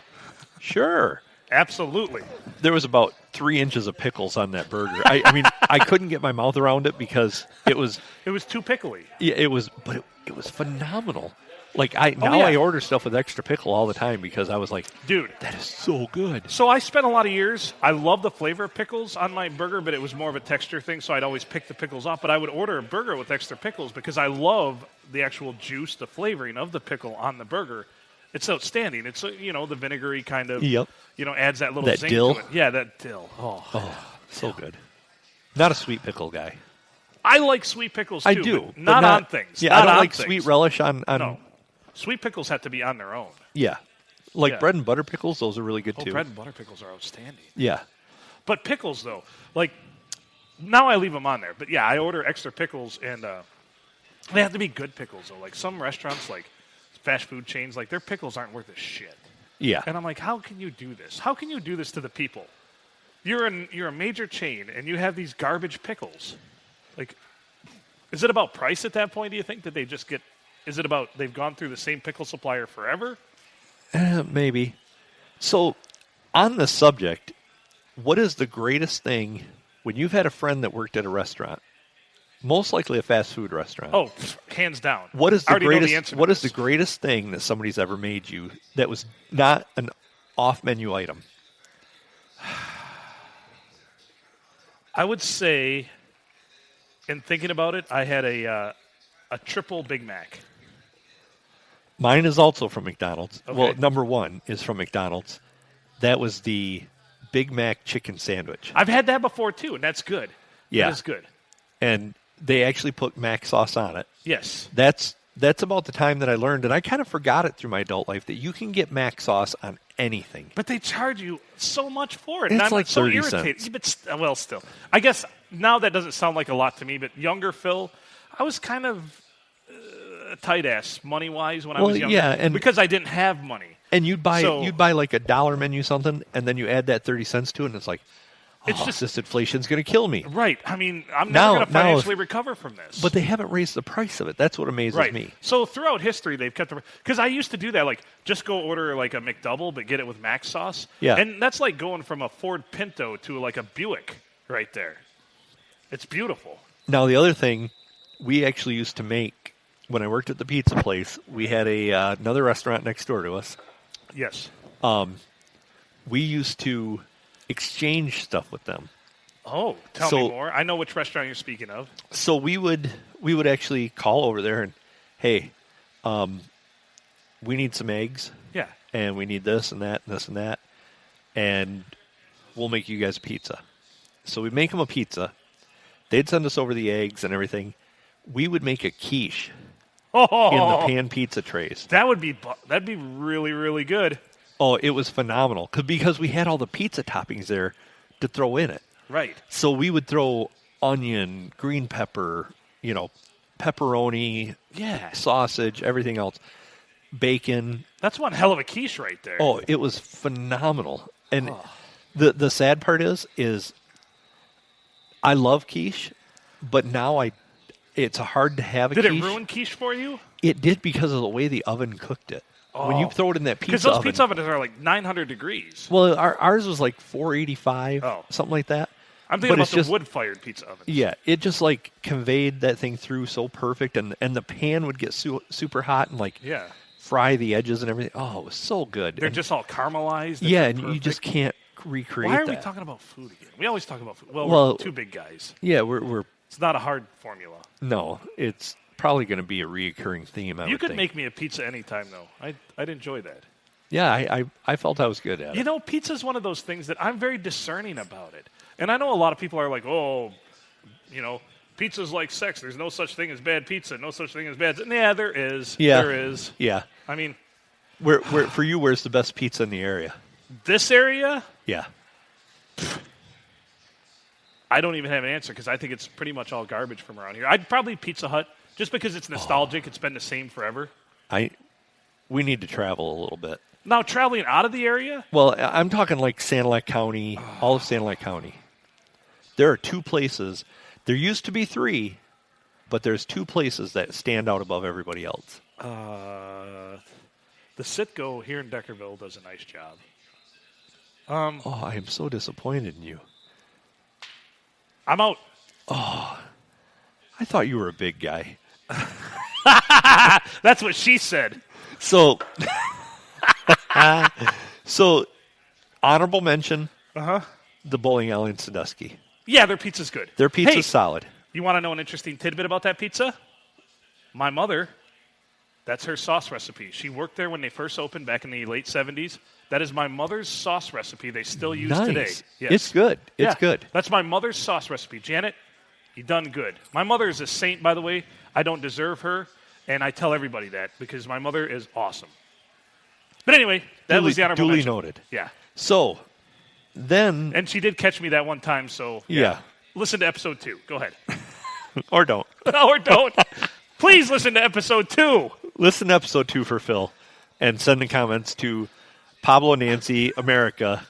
Sure. Absolutely. There was about 3 inches of pickles on that burger. I mean, I couldn't get my mouth around it because it was too pickly. Yeah, it was phenomenal. Like I order stuff with extra pickle all the time because I was like, dude, that is so good. So I spent a lot of years. I love the flavor of pickles on my burger, but it was more of a texture thing. So I'd always pick the pickles off. But I would order a burger with extra pickles because I love the actual juice, the flavoring of the pickle on the burger. It's outstanding. It's the vinegary kind of. Yep. Adds that little zing dill. to it. Yeah, that dill. Oh, so good. Not a sweet pickle guy. I like sweet pickles too. I do, but not on things. Yeah, not I don't like things. sweet relish on. No, sweet pickles have to be on their own. Yeah, bread and butter pickles. Those are really good too. Bread and butter pickles are outstanding. Yeah, but pickles though, now I leave them on there. But yeah, I order extra pickles, and they have to be good pickles though. Like some restaurants, like fast food chains, like their pickles aren't worth a shit. Yeah, and I'm like, how can you do this? How can you do this to the people? You're a major chain, and you have these garbage pickles. Like, is it about price at that point? Do you think that they just get? Is it about they've gone through the same pickle supplier forever? Maybe. So, on the subject, what is the greatest thing when you've had a friend that worked at a restaurant, most likely a fast food restaurant? Oh, hands down. What is the greatest? What is the the greatest thing that somebody's ever made you that was not an off-menu item? I would say, in thinking about it, I had a triple Big Mac. Mine is also from McDonald's. Okay. Well, number 1 is from McDonald's. That was the Big Mac chicken sandwich. I've had that before, too, and that's good. Yeah. That is good. And they actually put mac sauce on it. Yes. That's about the time that I learned, and I kind of forgot it through my adult life, that you can get mac sauce on anything. But they charge you so much for it. It's and I'm like so 30 irritated. cents. But still. I guess now that doesn't sound like a lot to me, but younger Phil, I was kind of a tight ass money-wise when I was younger. Yeah, and because I didn't have money. And you'd buy like a $1 menu something, and then you add that 30 cents to it, and it's like, this inflation's going to kill me. Right. I mean, I'm never going to financially recover from this. But they haven't raised the price of it. That's what amazes me. So throughout history, they've kept the... Because I used to do that, like, just go order, like, a McDouble, but get it with mac sauce. Yeah. And that's like going from a Ford Pinto to, like, a Buick right there. It's beautiful. Now, the other thing we actually used to make, when I worked at the pizza place, we had another restaurant next door to us. Yes. We used to exchange stuff with them. Oh, tell me more. I know which restaurant you're speaking of. So we would actually call over there and, hey, we need some eggs. Yeah. And we need this and that and this and that. And we'll make you guys a pizza. So we'd make them a pizza. They'd send us over the eggs and everything. We would make a quiche in the pan pizza trays. That'd be really, really good. Oh, it was phenomenal because we had all the pizza toppings there to throw in it. Right. So we would throw onion, green pepper, pepperoni, sausage, everything else, bacon. That's one hell of a quiche right there. Oh, it was phenomenal. And the sad part is I love quiche, but now it's hard to have a quiche. Did it ruin quiche for you? It did because of the way the oven cooked it. When you throw it in that pizza oven. Because those pizza ovens are like 900 degrees. Well, ours was like 485, something like that. I'm thinking about the wood-fired pizza ovens. Yeah, it just like conveyed that thing through so perfect, and the pan would get super hot and fry the edges and everything. Oh, it was so good. They're just all caramelized. Yeah, and you just can't recreate that. Why are we talking about food again? We always talk about food. Well, we're two big guys. Yeah, we're. It's not a hard formula. No, it's probably going to be a reoccurring theme. You could make me a pizza anytime, though. I'd enjoy that. Yeah, I felt I was good at it. Pizza's one of those things that I'm very discerning about it. And I know a lot of people are like, pizza's like sex. There's no such thing as bad pizza. No such thing as bad. Yeah, there is. Yeah. There is. Yeah. I mean. Where for you, where's the best pizza in the area? This area? Yeah. I don't even have an answer because I think it's pretty much all garbage from around here. I'd probably Pizza Hut just because it's nostalgic. It's been the same forever. We need to travel a little bit. Now, traveling out of the area? Well, I'm talking like Sanilac County, all of Sanilac County. There are 2 places. There used to be 3, but there's 2 places that stand out above everybody else. The Sitco here in Deckerville does a nice job. I am so disappointed in you. I'm out. I thought you were a big guy. That's what she said. So, honorable mention, the bowling alley in Sandusky. Yeah, their pizza's good. Their pizza's solid. You want to know an interesting tidbit about that pizza? My mother, that's her sauce recipe. She worked there when they first opened back in the late 70s. That is my mother's sauce recipe they still use today. Yes. It's good. It's good. That's my mother's sauce recipe. Janet, you done good. My mother is a saint, by the way. I don't deserve her, and I tell everybody that because my mother is awesome. But anyway, that was the honorable duly mention. noted. Yeah. So, then... And she did catch me that one time, so... Yeah. Listen to episode 2. Go ahead. Or don't. Or don't. Please listen to episode 2. Listen to episode 2 for Phil, and send the comments to Pablo Nancy America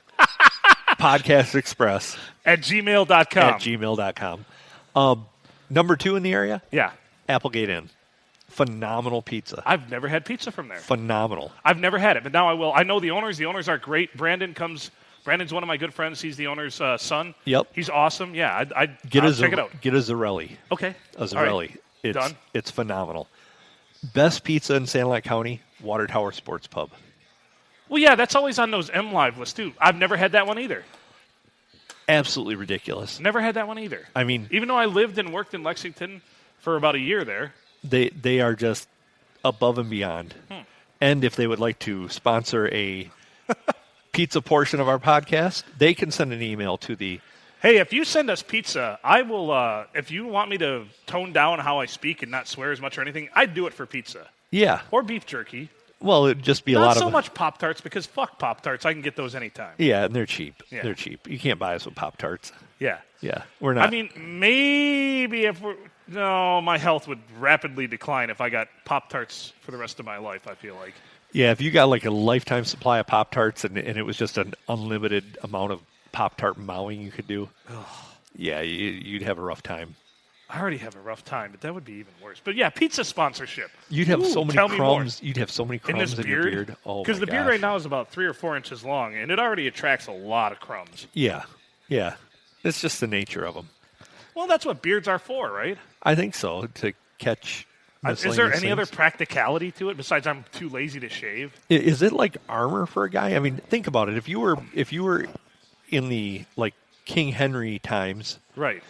Podcast Express at gmail.com. At gmail.com. Number 2 in the area? Yeah. Applegate Inn. Phenomenal pizza. I've never had pizza from there. Phenomenal. I've never had it, but now I will. I know the owners. The owners are great. Brandon's one of my good friends. He's the owner's son. Yep. He's awesome. Yeah, I'd check it out. Get a Zarelli. Okay. A Zarelli. Right. Done. It's phenomenal. Best pizza in Sanilac County, Water Tower Sports Pub. Well, yeah, that's always on those M Live lists, too. I've never had that one either. Absolutely ridiculous. Never had that one either. I mean... Even though I lived and worked in Lexington for about a year there. They are just above and beyond. And if they would like to sponsor a pizza portion of our podcast, they can send an email to the... Hey, if you send us pizza, I will, if you want me to tone down how I speak and not swear as much or anything, I'd do it for pizza. Yeah. Or beef jerky. Well, it'd just be a lot Not of... so much Pop-Tarts, because fuck Pop-Tarts. I can get those anytime. Yeah, and they're cheap. Yeah. They're cheap. You can't buy us with Pop-Tarts. Yeah. Yeah, we're not... I mean, maybe if we're... No, my health would rapidly decline if I got Pop-Tarts for the rest of my life, I feel like. Yeah, if you got like a lifetime supply of Pop-Tarts and it was just an unlimited amount of Pop-Tart mowing you could do, yeah, you'd have a rough time. I already have a rough time, but that would be even worse. But yeah, pizza sponsorship. You'd have so many crumbs. You'd have so many crumbs in your beard. Oh, because the beard right now is about 3 or 4 inches long, and it already attracts a lot of crumbs. Yeah, yeah. It's just the nature of them. Well, that's what beards are for, right? I think so, to catch Is there any other practicality to it besides I'm too lazy to shave? Is it like armor for a guy? I mean, think about it. If you were in the like King Henry times, right?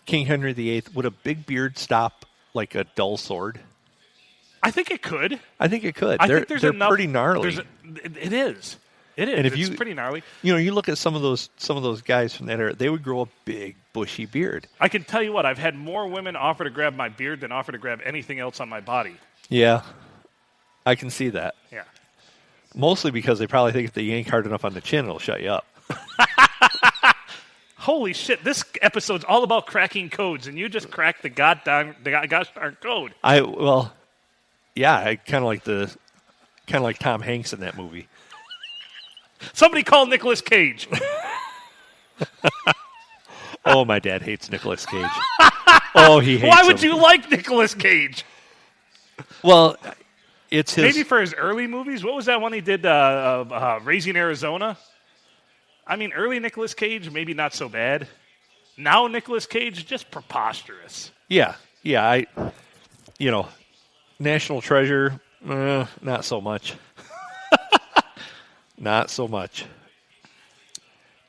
King Henry VIII, would a big beard stop like a dull sword? I think it could. I think it could. I think there's they're enough, pretty gnarly. It is. It is. And if it's pretty gnarly. You know, you look at some of those guys from that era, they would grow a big, bushy beard. I can tell you what, I've had more women offer to grab my beard than offer to grab anything else on my body. Yeah, I can see that. Yeah. Mostly because they probably think if they yank hard enough on the chin, it'll shut you up. Holy shit, this episode's all about cracking codes, and you just cracked the gosh darn code. Yeah, I kind of like Tom Hanks in that movie. Somebody call Nicolas Cage. Oh, my dad hates Nicolas Cage. Oh, he hates Why would him. you like Nicolas Cage? Well, it's his... Maybe for his early movies. What was that one he did, Raising Arizona? I mean, early Nicolas Cage, maybe not so bad. Now Nicolas Cage, just preposterous. Yeah, National Treasure, not so much. Not so much.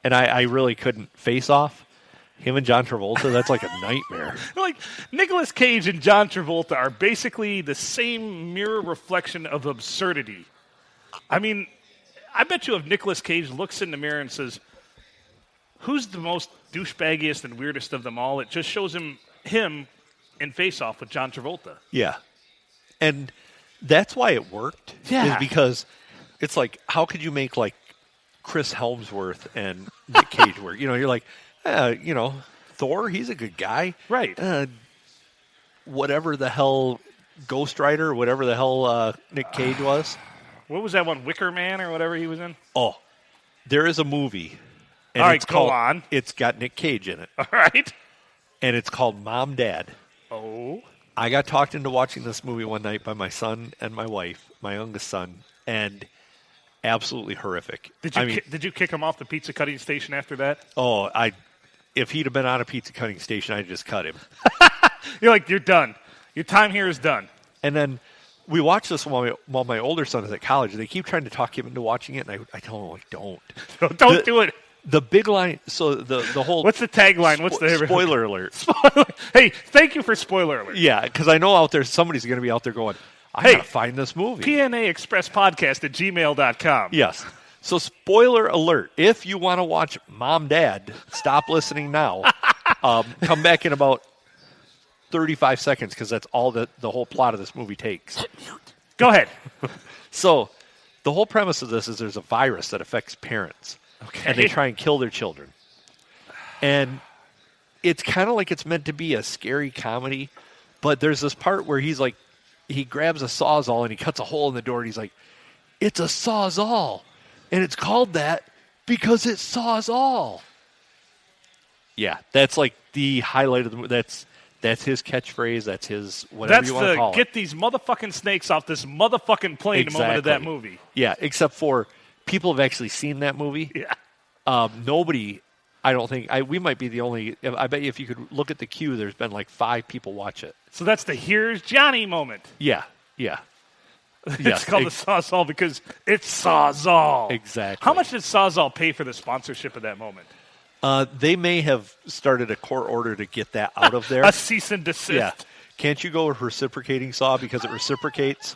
And I really couldn't face off. Him and John Travolta, that's like a nightmare. Like, Nicolas Cage and John Travolta are basically the same mirror reflection of absurdity. I mean, I bet you if Nicolas Cage looks in the mirror and says, who's the most douchebaggiest and weirdest of them all, it just shows him in Face Off with John Travolta. Yeah. And that's why it worked. Yeah. Is because it's like, how could you make like Chris Helmsworth and Nick Cage work? You're like, 30 Thor, he's a good guy. Right. Whatever the hell, Ghost Rider, whatever the hell Nick Cage was. What was that one, Wicker Man or whatever he was in? Oh, there is a movie. And All right, go on. It's got Nick Cage in it. All right. And it's called Mom, Dad. Oh. I got talked into watching this movie one night by my son and my wife, my youngest son, and absolutely horrific. Did you kick him off the pizza cutting station after that? Oh, if he'd have been on a pizza cutting station, I'd just cut him. You're like, you're done. Your time here is done. And then we watched this while my older son is at college. They keep trying to talk him into watching it, and I tell him, like, don't. Don't do it. The big line, so the whole... What's the tagline? What's the... Spoiler alert. Spoiler. Hey, thank you for spoiler alert. Yeah, because I know out there, somebody's going to be out there going, I gotta find this movie. PNA Express Podcast at gmail.com. Yes. So spoiler alert. If you want to watch Mom, Dad, stop listening now. Come back in about 35 seconds because that's all the whole plot of this movie takes. Go ahead. So the whole premise of this is there's a virus that affects parents. Okay. And they try and kill their children. And it's kind of like it's meant to be a scary comedy, but there's this part where he's like, he grabs a Sawzall and he cuts a hole in the door and he's like, it's a Sawzall. And it's called that because it saws all. Yeah, that's like the highlight of the movie. That's his catchphrase. That's his whatever you want to call it. Get these motherfucking snakes off this motherfucking plane moment of that movie. Yeah, except for people have actually seen that movie. Yeah. Nobody, I don't think, we might be the only, I bet you if you could look at the queue, there's been like 5 people watch it. So that's the Here's Johnny moment. Yeah. It's called the Sawzall because it saws all. Exactly. How much did Sawzall pay for the sponsorship of that moment? They may have started a court order to get that out of there. A cease and desist. Yeah. Can't you go with reciprocating saw because it reciprocates?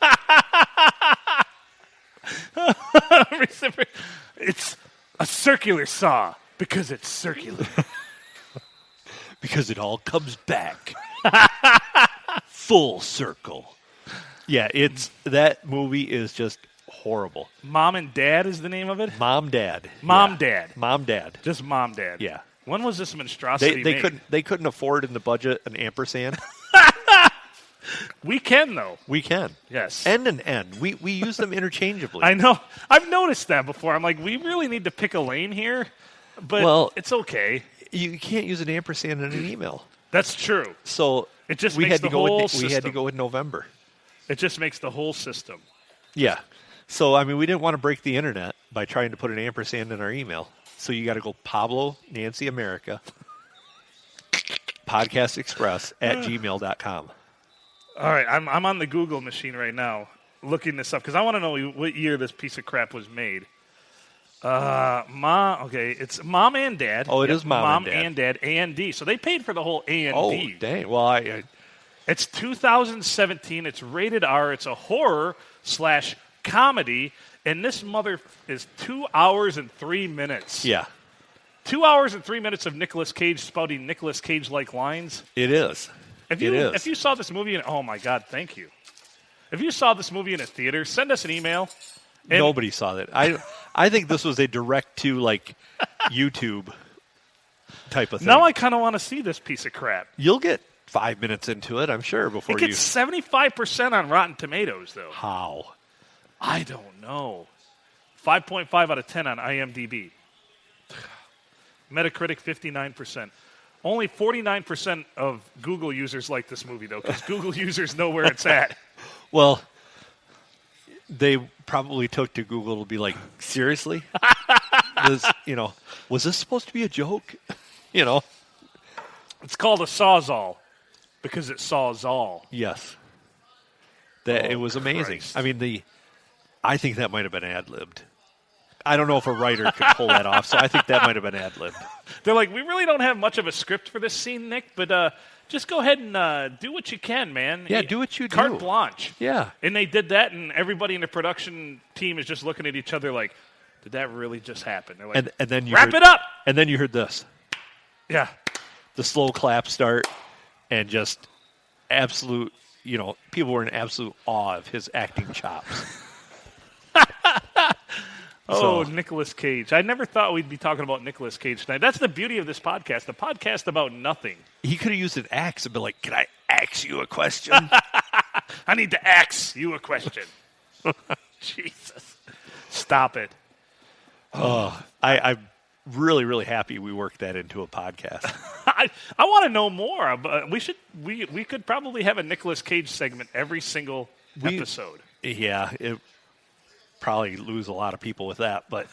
It's a circular saw because it's circular. Because it all comes back. Full circle. Yeah, that movie is just horrible. Mom and Dad is the name of it? Mom, Dad. Dad. Mom, Dad. Just Mom, Dad. Yeah. When was this monstrosity made? They couldn't afford in the budget an ampersand. We can, though. We can. Yes. N and N. We use them interchangeably. I know. I've noticed that before. I'm like, we really need to pick a lane here, but it's okay. You can't use an ampersand in an email. That's true. So it just makes the whole system. We had to go with November. It just makes the whole system. Yeah. So, I mean, we didn't want to break the internet by trying to put an ampersand in our email. So you got to go Pablo, Nancy, America, Podcast Express at gmail.com. All right, I'm on the Google machine right now looking this up because I want to know what year this piece of crap was made. It's Mom and Dad. Oh, it is Mom and Dad. A&D. So they paid for the whole A&D. Oh, dang. Well, It's 2017. It's rated R. It's a horror/comedy. And this mother is 2 hours and 3 minutes. Yeah. 2 hours and 3 minutes of Nicolas Cage spouting Nicolas Cage-like lines. It is. If you saw this movie, oh my God, thank you. If you saw this movie in a theater, send us an email. Nobody saw that. I think this was a direct to like YouTube type of thing. Now I kind of want to see this piece of crap. You'll get 5 minutes into it, I'm sure, before it gets 75% on Rotten Tomatoes, though. How? I don't know. 5.5 out of 10 on IMDb. Metacritic 59%. Only 49% of Google users like this movie, though, because Google users know where it's at. Well, they probably took to Google to be like, seriously? Was this supposed to be a joke? It's called a Sawzall because it saws all. Yes. It was amazing. Christ. I mean, I think that might have been ad-libbed. I don't know if a writer could pull that off, so I think that might have been ad-libbed. They're like, we really don't have much of a script for this scene, Nick, but just go ahead and do what you can, man. Yeah, do what you do. Carte blanche. Yeah. And they did that, and everybody in the production team is just looking at each other like, did that really just happen? They're like, and then wrap it up! And then you heard this. Yeah. The slow clap start, and just absolute, people were in absolute awe of his acting chops. Oh, Nicolas Cage. I never thought we'd be talking about Nicolas Cage tonight. That's the beauty of this podcast, a podcast about nothing. He could have used an axe and been like, can I ask you a question? I need to ask you a question. Jesus. Stop it. I'm really, really happy we worked that into a podcast. I want to know more. But we could probably have a Nicolas Cage segment every single episode. Yeah, it probably lose a lot of people with that, but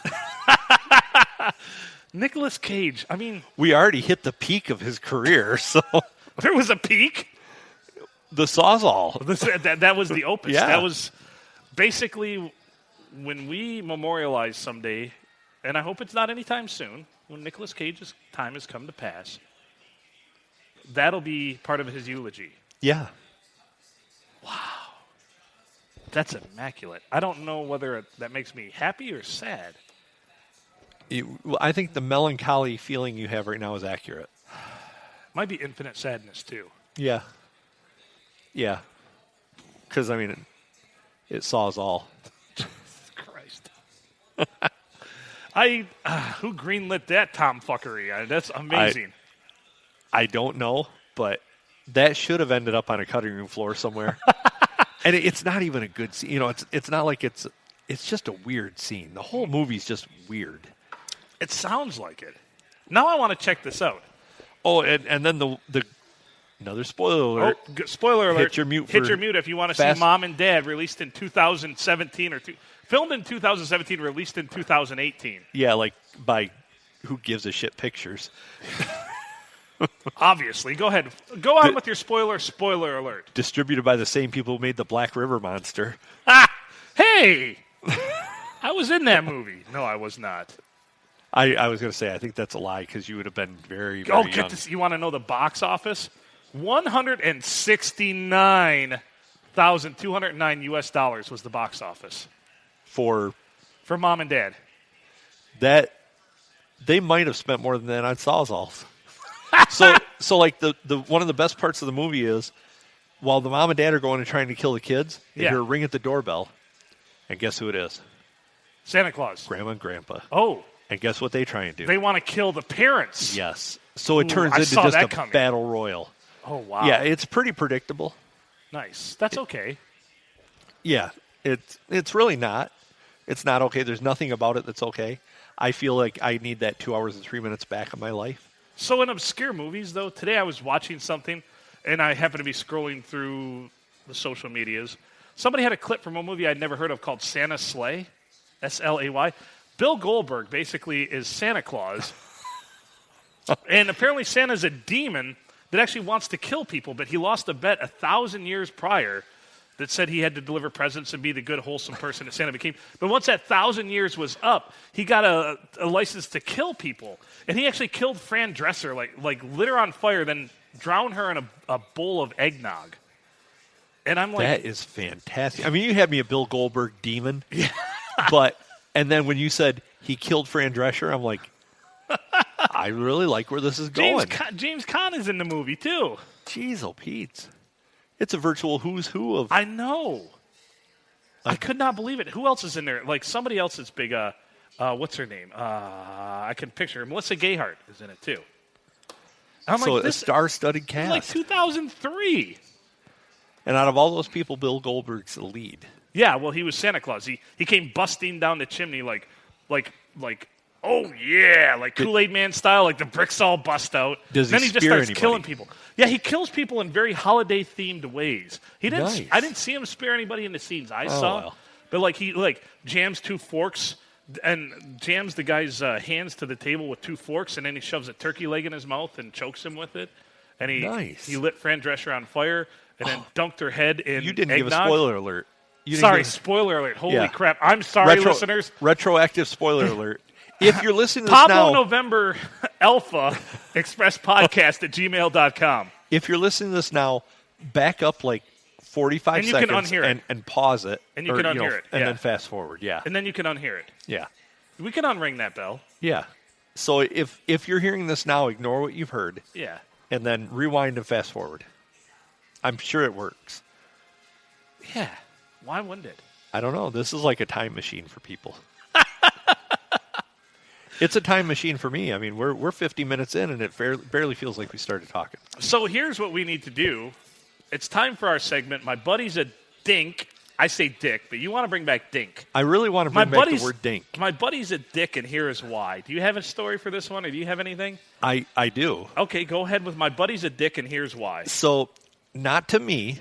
Nicolas Cage, I mean, we already hit the peak of his career, so there was a peak. The Sawzall. That was the opus. Yeah. That was basically when we memorialize someday, and I hope it's not anytime soon, when Nicolas Cage's time has come to pass, that'll be part of his eulogy. Yeah. Wow. That's immaculate. I don't know whether that makes me happy or sad. I think the melancholy feeling you have right now is accurate. Might be infinite sadness, too. Yeah. Yeah. Because, I mean, it saws all. Jesus Christ. Who greenlit that tomfuckery? That's amazing. I don't know, but that should have ended up on a cutting room floor somewhere. And it's not even a good scene. You know, it's not like it's just a weird scene. The whole movie's just weird. It sounds like it. Now I want to check this out. Oh, and then the another spoiler alert. Oh, spoiler alert. Hit your mute. Hit your mute if you want to see Mom and Dad, released in 2017 filmed in 2017, released in 2018. Yeah, like by Who Gives a Shit Pictures. Obviously. Go ahead. Go on with your spoiler alert. Distributed by the same people who made the Black River Monster. Hey! I was in that movie. No, I was not. I was going to say, I think that's a lie because you would have been very, very young. Get this. You want to know the box office? $169,209 US was the box office. For Mom and Dad. That, they might have spent more than that on Sawzalls. So like the one of the best parts of the movie is while the mom and dad are going and trying to kill the kids, they hear a ring at the doorbell. And guess who it is? Santa Claus. Grandma and Grandpa. Oh. And guess what they try and do? They want to kill the parents. Yes. So it turns into just a battle royal. Oh, wow. Yeah, it's pretty predictable. Nice. That's okay. Yeah. It's really not. It's not okay. There's nothing about it that's okay. I feel like I need that 2 hours and 3 minutes back of my life. So in obscure movies, though, today I was watching something, and I happened to be scrolling through the social medias. Somebody had a clip from a movie I'd never heard of called Santa's Sleigh, S-L-A-Y. Bill Goldberg basically is Santa Claus, and apparently Santa's a demon that actually wants to kill people, but he lost a bet 1,000 years prior that said he had to deliver presents and be the good, wholesome person that Santa became. But once that 1,000 years was up, he got a license to kill people. And he actually killed Fran Dresser, like lit her on fire, then drowned her in a bowl of eggnog. And I'm like... That is fantastic. I mean, you had me a Bill Goldberg demon. Yeah. And then when you said he killed Fran Drescher, I'm like, I really like where this is going. James Caan is in the movie, too. Jeez, oh, Pete. It's a virtual who's who of... I know. I could not believe it. Who else is in there? Like, somebody else is big. What's her name? I can picture her. Melissa Gayheart is in it, too. I'm so like, a star-studded cast. Like 2003. And out of all those people, Bill Goldberg's the lead. Yeah, well, he was Santa Claus. He came busting down the chimney like, oh, yeah, like Kool-Aid Man style, like the bricks all bust out. Does then he just starts anybody? Killing people. Yeah, he kills people in very holiday-themed ways. He didn't. Nice. I didn't see him spare anybody in the scenes I saw. Well. But he jams 2 forks and jams the guy's hands to the table with 2 forks, and then he shoves a turkey leg in his mouth and chokes him with it. And he lit Fran Drescher on fire and then dunked her head in You didn't eggnog. give a spoiler alert. Spoiler alert. Holy crap. I'm sorry, listeners. Retroactive spoiler alert. If you're listening to this Pablo now... November Alpha Express Podcast at gmail.com. If you're listening to this now, back up like 45 seconds can unhear it. And pause it. And you can unhear it. And then fast forward, yeah. And then you can unhear it. Yeah. We can unring that bell. Yeah. So if you're hearing this now, ignore what you've heard. Yeah. And then rewind and fast forward. I'm sure it works. Yeah. Why wouldn't it? I don't know. This is like a time machine for people. It's a time machine for me. I mean, we're 50 minutes in, and it barely feels like we started talking. So here's what we need to do. It's time for our segment. My buddy's a dink. I say dick, but you want to bring back dink. I really want to bring back the word dink. My buddy's a dick, and here is why. Do you have a story for this one, or do you have anything? I do. Okay, go ahead with my buddy's a dick, and here's why. So, not to me,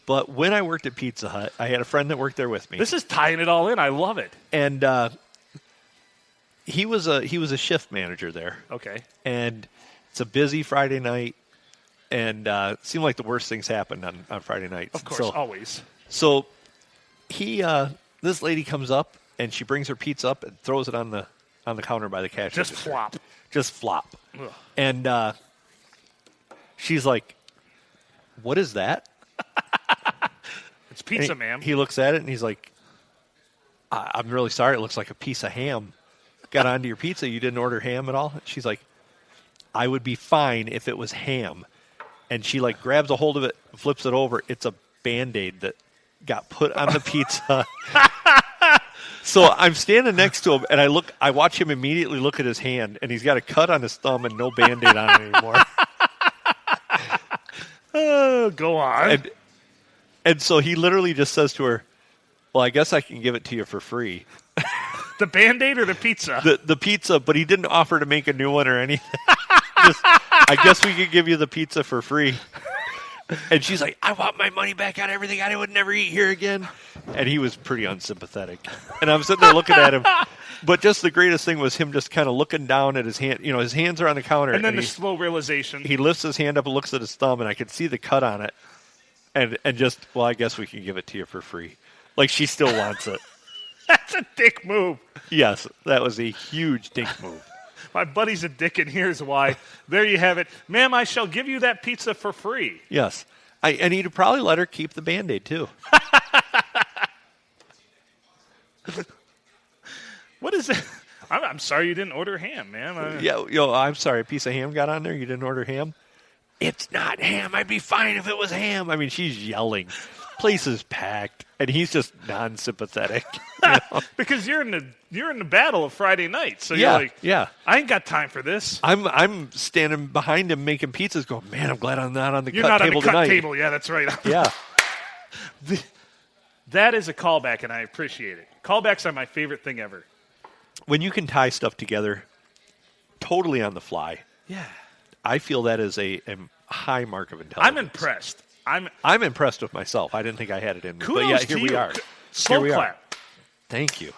but when I worked at Pizza Hut, I had a friend that worked there with me. This is tying it all in. I love it. And he was a shift manager there. Okay. And it's a busy Friday night, and it seemed like the worst things happened on Friday nights. Of course, always. So this lady comes up, and she brings her pizza up and throws it on the counter by the cash register. Just flop. Ugh. And she's like, "What is that?" It's pizza, ma'am. He looks at it, and he's like, "I'm really sorry. It looks like a piece of ham got onto your pizza. You didn't order ham at all?" She's like, "I would be fine if it was ham." And she like grabs a hold of it, flips it over. It's a Band-Aid that got put on the pizza. So I'm standing next to him, and I watch him immediately look at his hand, and he's got a cut on his thumb and no Band-Aid on it anymore. Go on. And so he literally just says to her, "Well, I guess I can give it to you for free." The Band-Aid or the pizza? The pizza, but he didn't offer to make a new one or anything. Just, I guess we could give you the pizza for free. And she's like, "I want my money back on everything. I would never eat here again." And he was pretty unsympathetic. And I'm sitting there looking at him. But just the greatest thing was him just kind of looking down at his hand. You know, his hands are on the counter. And then the slow realization. He lifts his hand up and looks at his thumb, and I could see the cut on it. And just, "Well, I guess we can give it to you for free." Like, she still wants it. That's a dick move. Yes, that was a huge dink move. My buddy's a dick, and here's why. There you have it. Ma'am, I shall give you that pizza for free. Yes. And he'd probably let her keep the Band-Aid, too. What is it? I'm sorry you didn't order ham, man. I'm sorry, a piece of ham got on there? You didn't order ham? "It's not ham. I'd be fine if it was ham." I mean, she's yelling. Place is packed, and he's just non-sympathetic. You know? Because you're in the battle of Friday night, so you're like, I ain't got time for this. I'm standing behind him making pizzas, going, "Man, I'm glad I'm not on the You're cut not table on the cut tonight." table. Yeah, that's right. Yeah. That is a callback, and I appreciate it. Callbacks are my favorite thing ever. When you can tie stuff together totally on the fly, I feel that is a high mark of intelligence. I'm impressed. I'm impressed with myself. I didn't think I had it in me. Kudos But yeah, to here we you. are. Slow Here we clap. are. Thank you.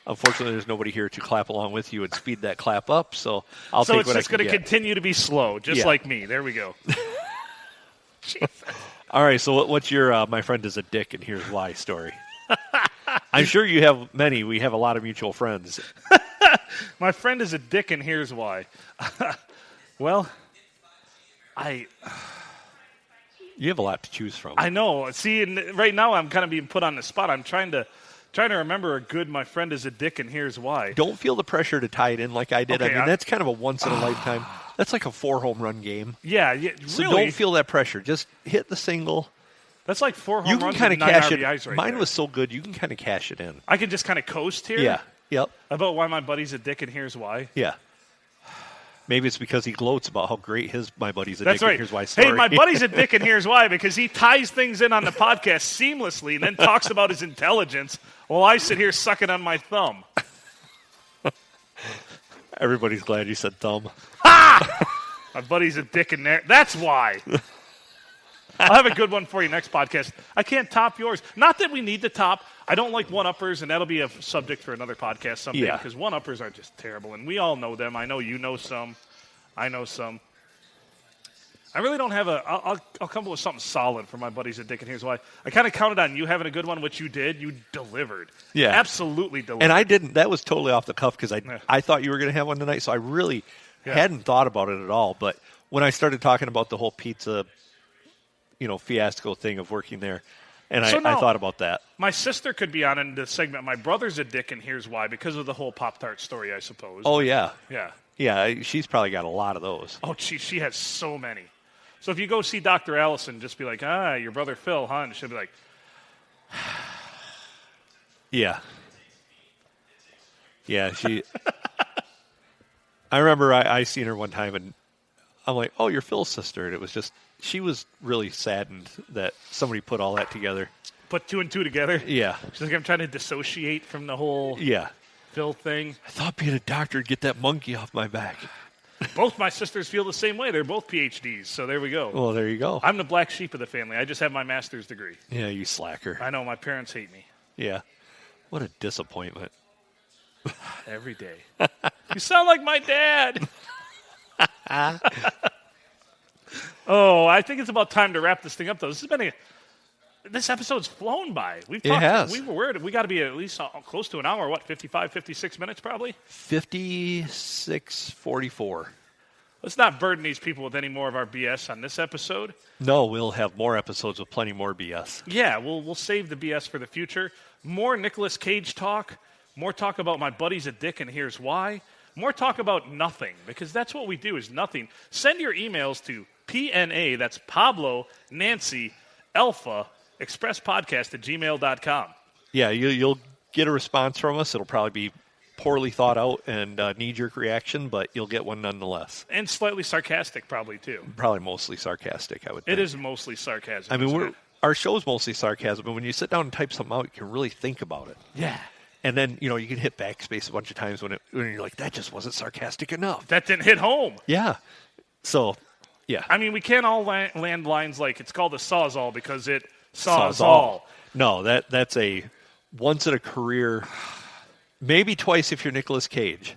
Unfortunately, there's nobody here to clap along with you and speed that clap up, so I'll take what I can get. So it's just going to continue to be slow, just like me. There we go. Jesus. All right, so what's your "my friend is a dick and here's why" story? I'm sure you have many. We have a lot of mutual friends. My friend is a dick and here's why. Well, You have a lot to choose from. I know. See, and right now I'm kind of being put on the spot. I'm trying to remember a good "my friend is a dick and here's why." Don't feel the pressure to tie it in like I did. Okay, I mean, that's kind of a once-in-a-lifetime. That's like a 4-home run game. Yeah, So really. don't feel that pressure. Just hit the single. That's like 4 home You can runs kind of and 9 cash it. RBIs right Mine there. was so good, you can kind of cash it in. I can just kind of coast here? Yeah. Yep. About why my buddy's a dick and here's why? Yeah. Maybe it's because he gloats about how great my buddy's a That's dick right. and here's why story. Hey, my buddy's a dick and here's why, because he ties things in on the podcast seamlessly and then talks about his intelligence while I sit here sucking on my thumb. Everybody's glad you said thumb. My buddy's a dick and there. That's why. I'll have a good one for you next podcast. I can't top yours. Not that we need to top. I don't like one-uppers, and that'll be a subject for another podcast someday because one-uppers are just terrible, and we all know them. I know you know some. I know some. I really don't have I'll come up with something solid for my buddies at Dick, and here's why. I kind of counted on you having a good one, which you did. You delivered. Yeah. Absolutely delivered. And I didn't. That was totally off the cuff because I thought you were going to have one tonight, so I really hadn't thought about it at all. But when I started talking about the whole pizza, fiasco thing of working there, and I thought about that. My sister could be on in the segment. My brother's a dick, and here's why. Because of the whole Pop-Tart story, I suppose. Oh, yeah. Yeah. Yeah, she's probably got a lot of those. Oh, she has so many. So if you go see Dr. Allison, just be like, your brother Phil, huh? And she'll be like, yeah. Yeah, I remember I seen her one time, and I'm like, oh, you're Phil's sister. And it was just, she was really saddened that somebody put all that together. Put 2 and 2 together? Yeah. She's like, I'm trying to dissociate from the whole Phil thing. I thought being a doctor would get that monkey off my back. Both my sisters feel the same way. They're both PhDs, so there we go. Well, there you go. I'm the black sheep of the family. I just have my master's degree. Yeah, you slacker. I know, my parents hate me. Yeah. What a disappointment. Every day. You sound like my dad. Oh, I think it's about time to wrap this thing up, though. This episode's flown by. It has. We got to be at least close to an hour. What, 55, 56 minutes probably? 56:44. Let's not burden these people with any more of our BS on this episode. No, we'll have more episodes with plenty more BS. Yeah, we'll save the BS for the future. More Nicolas Cage talk. More talk about my buddy's a dick and here's why. More talk about nothing, because that's what we do is nothing. Send your emails to PNA, that's Pablo, Nancy, Alpha, expresspodcast@gmail.com. Yeah, you'll get a response from us. It'll probably be poorly thought out and knee-jerk reaction, but you'll get one nonetheless. And slightly sarcastic probably, too. Probably mostly sarcastic, I would think. It is mostly sarcasm. I mean, our show's mostly sarcasm, but when you sit down and type something out, you can really think about it. Yeah. And then, you can hit backspace a bunch of times when you're like, that just wasn't sarcastic enough. That didn't hit home. Yeah. So, yeah. I mean, we can't all land lines like it's called a sawzall because it saws all. No, that's a once in a career, maybe twice if you're Nicolas Cage.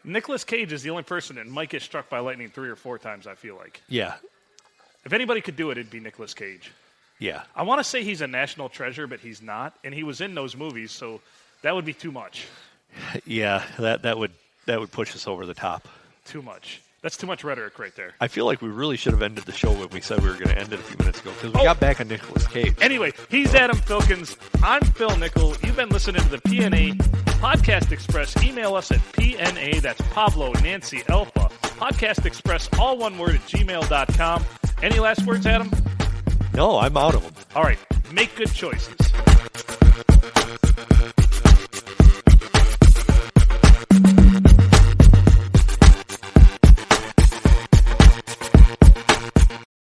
Nicolas Cage is the only person that might get struck by lightning 3 or 4 times, I feel like. Yeah. If anybody could do it, it'd be Nicolas Cage. Yeah. I want to say he's a national treasure, but he's not. And he was in those movies, so that would be too much. Yeah, that would push us over the top. Too much. That's too much rhetoric right there. I feel like we really should have ended the show when we said we were going to end it a few minutes ago, because we got back on Nicolas Cage. Anyway, he's Adam Filkins. I'm Phil Nickel. You've been listening to the PNA Podcast Express. Email us at PNA, that's Pablo, Nancy, Alpha. Podcast Express, all one word, @gmail.com. Any last words, Adam? No, I'm out of them. All right. Make good choices.